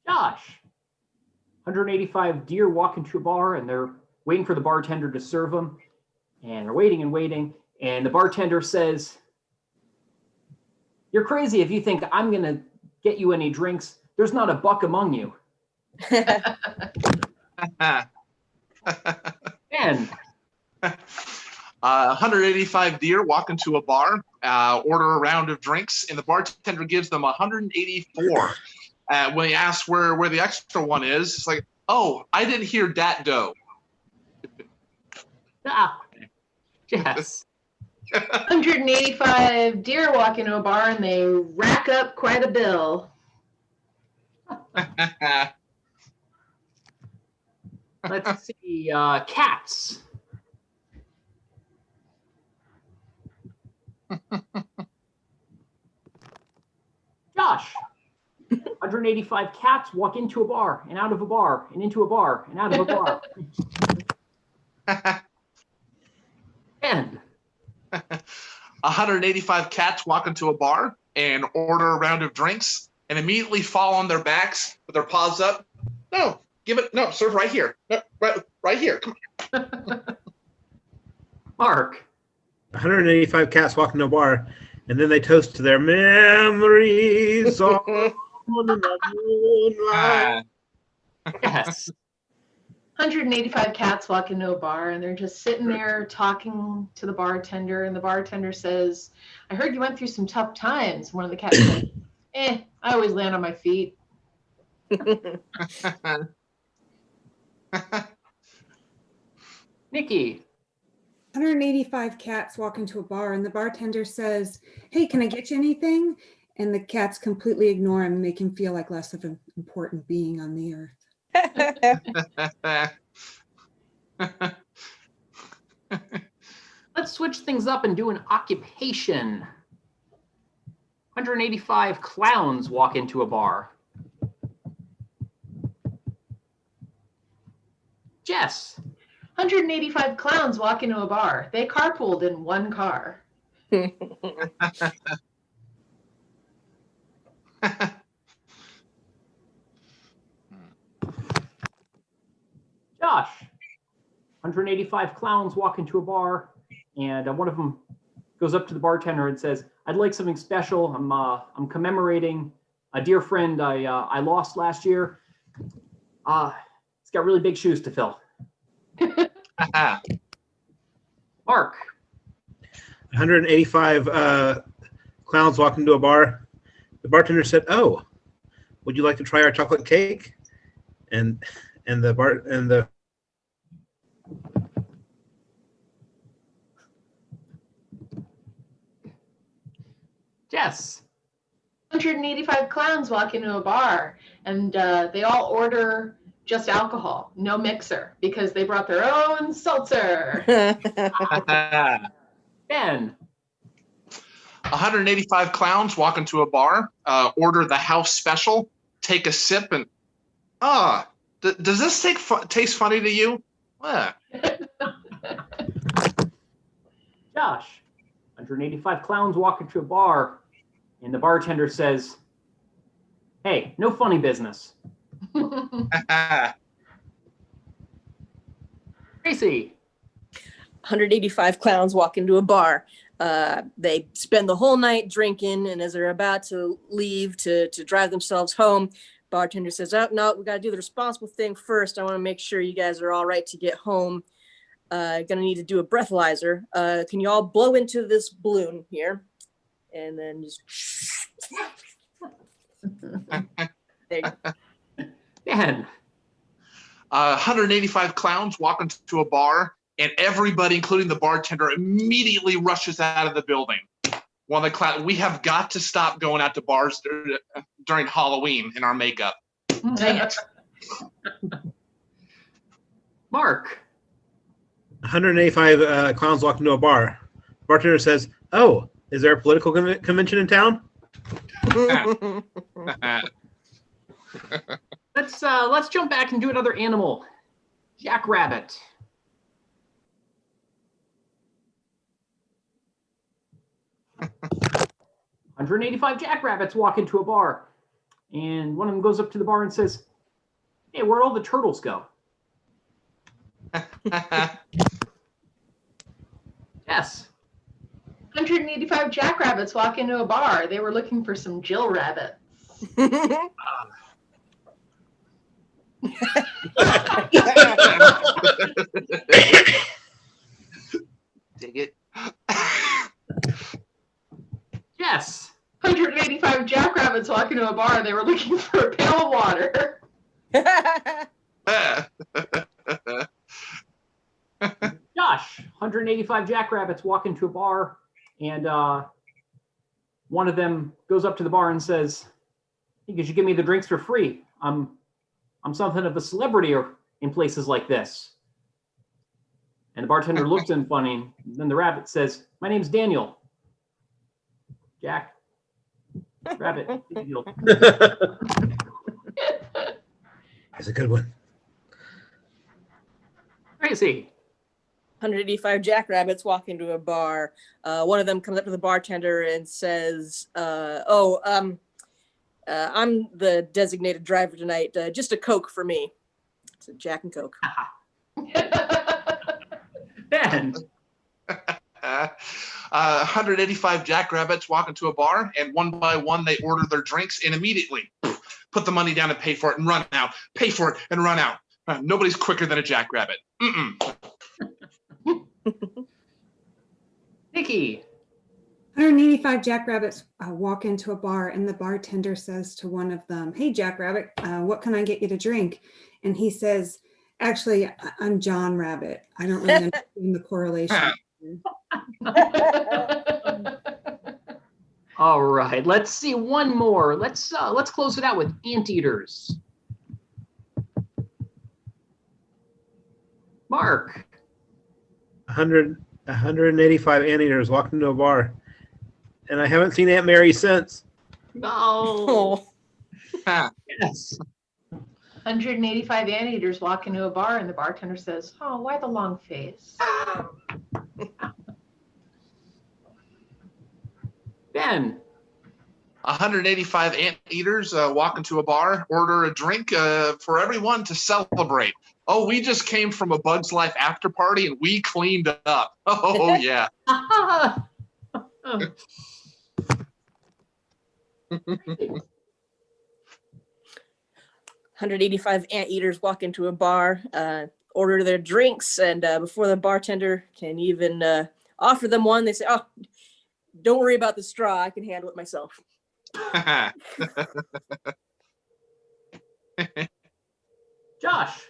Speaker 1: Josh. 185 deer walk into a bar and they're waiting for the bartender to serve them. And they're waiting and waiting. And the bartender says, you're crazy if you think I'm going to get you any drinks. There's not a buck among you. Ben.
Speaker 3: 185 deer walk into a bar, order a round of drinks, and the bartender gives them 184. When he asks where the extra one is, it's like, oh, I didn't hear dat dough.
Speaker 1: Yes.
Speaker 2: 185 deer walk into a bar and they rack up quite a bill.
Speaker 1: Let's see. Cats. Josh. 185 cats walk into a bar and out of a bar and into a bar and out of a bar. And
Speaker 3: 185 cats walk into a bar and order a round of drinks and immediately fall on their backs with their paws up. No, no, serve right here. No, right here. Come on.
Speaker 1: Mark.
Speaker 4: 185 cats walk into a bar, and then they toast to their memories on the moonlight.
Speaker 1: Yes.
Speaker 2: 185 cats walk into a bar and they're just sitting there talking to the bartender, and the bartender says, I heard you went through some tough times. One of the cats said, I always land on my feet.
Speaker 1: Nikki.
Speaker 7: 185 cats walk into a bar and the bartender says, hey, can I get you anything? And the cats completely ignore him, make him feel like less of an important being on the earth.
Speaker 1: Let's switch things up and do an occupation. 185 clowns walk into a bar. Jess.
Speaker 2: 185 clowns walk into a bar. They carpooled in one car.
Speaker 1: Josh. 185 clowns walk into a bar, and one of them goes up to the bartender and says, I'd like something special. I'm commemorating a dear friend I lost last year. He's got really big shoes to fill. Mark.
Speaker 4: 185 clowns walk into a bar. The bartender said, oh, would you like to try our chocolate cake? And the
Speaker 1: Jess.
Speaker 2: 185 clowns walk into a bar and they all order just alcohol, no mixer, because they brought their own seltzer.
Speaker 1: Ben.
Speaker 3: 185 clowns walk into a bar, order the house special, take a sip, and does this taste funny to you?
Speaker 1: Josh. 185 clowns walk into a bar, and the bartender says, hey, no funny business. Tracie.
Speaker 5: 185 clowns walk into a bar. They spend the whole night drinking, and as they're about to leave to drive themselves home, bartender says, oh, no, we got to do the responsible thing first. I want to make sure you guys are all right to get home. Gonna need to do a breathalyzer. Can you all blow into this balloon here? And then just... There you go.
Speaker 1: Dan.
Speaker 3: 185 clowns walk into a bar, and everybody, including the bartender, immediately rushes out of the building. One of the clowns, we have got to stop going out to bars during Halloween in our makeup.
Speaker 1: Dang it. Mark.
Speaker 4: 185 clowns walk into a bar. The bartender says, oh, is there a political convention in town?
Speaker 1: Let's jump back and do another animal. Jackrabbit. "185 jackrabbits walk into a bar, and one of them goes up to the bar and says, hey, where'd all the turtles go? Yes.
Speaker 2: 185 jackrabbits walk into a bar. They were looking for some Jill rabbits.
Speaker 3: Dig it.
Speaker 1: Yes.
Speaker 2: 185 jackrabbits walk into a bar. They were looking for a pail of water.
Speaker 1: Josh. 185 jackrabbits walk into a bar, and one of them goes up to the bar and says, hey, could you give me the drinks for free? I'm something of a celebrity in places like this. And the bartender looks at him funny. And then the rabbit says, my name's Daniel. Jack. Rabbit. Daniel.
Speaker 4: That's a good one.
Speaker 1: Tracie.
Speaker 5: 185 jackrabbits walk into a bar. One of them comes up to the bartender and says, I'm the designated driver tonight. Just a Coke for me. It's a Jack and Coke.
Speaker 1: Ben.
Speaker 3: 185 jackrabbits walk into a bar, and one by one they order their drinks and immediately put the money down and pay for it and run out. Pay for it and run out. Nobody's quicker than a jackrabbit.
Speaker 1: Nikki.
Speaker 7: 185 jackrabbits walk into a bar, and the bartender says to one of them, "Hey, jackrabbit, what can I get you to drink?" And he says, "Actually, I'm John Rabbit. I don't really understand the correlation."
Speaker 1: All right, let's see one more. Let's close it out with anteaters. Mark.
Speaker 4: 185 anteaters walked into a bar, and I haven't seen Aunt Mary since.
Speaker 1: No. Yes.
Speaker 2: 185 anteaters walk into a bar, and the bartender says, "Oh, why the long face?"
Speaker 1: Ben.
Speaker 3: 185 anteaters walk into a bar, order a drink for everyone to celebrate. Oh, we just came from a Bug's Life after party and we cleaned up. Oh, yeah.
Speaker 5: 185 anteaters walk into a bar, order their drinks, and before the bartender can even offer them one, they say, "Oh, don't worry about the straw. I can handle it myself."
Speaker 1: Josh.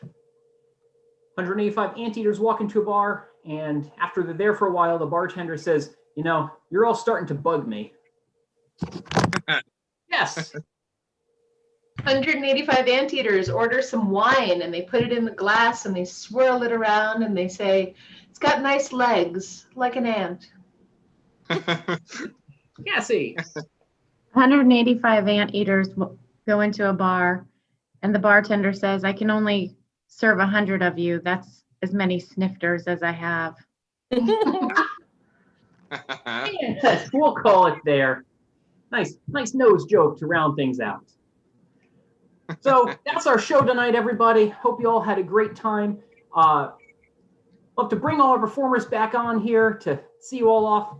Speaker 1: 185 anteaters walk into a bar, and after they're there for a while, the bartender says, "You know, you're all starting to bug me." Yes.
Speaker 2: 185 anteaters order some wine, and they put it in the glass, and they swirl it around, and they say, "It's got nice legs, like an ant."
Speaker 1: Cassie.
Speaker 6: 185 anteaters go into a bar, and the bartender says, "I can only serve 100 of you. That's as many snifters as I have."
Speaker 1: Yes, we'll call it there. Nice nose joke to round things out. So that's our show tonight, everybody. Hope you all had a great time. Love to bring all our performers back on here to see you all off.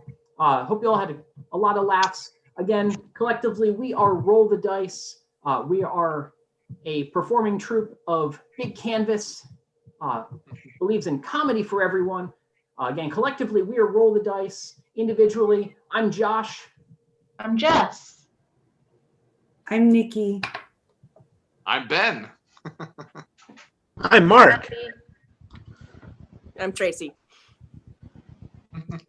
Speaker 1: Hope you all had a lot of laughs. Again, collectively, we are Roll the Dice. We are a performing troupe of Big Canvas, believes in comedy for everyone. Again, collectively, we are Roll the Dice. Individually, I'm Josh.
Speaker 2: I'm Jess.
Speaker 7: I'm Nikki.
Speaker 3: I'm Ben.
Speaker 4: I'm Mark.
Speaker 5: I'm Tracie.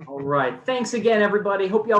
Speaker 1: All right. Thanks again, everybody. Hope you all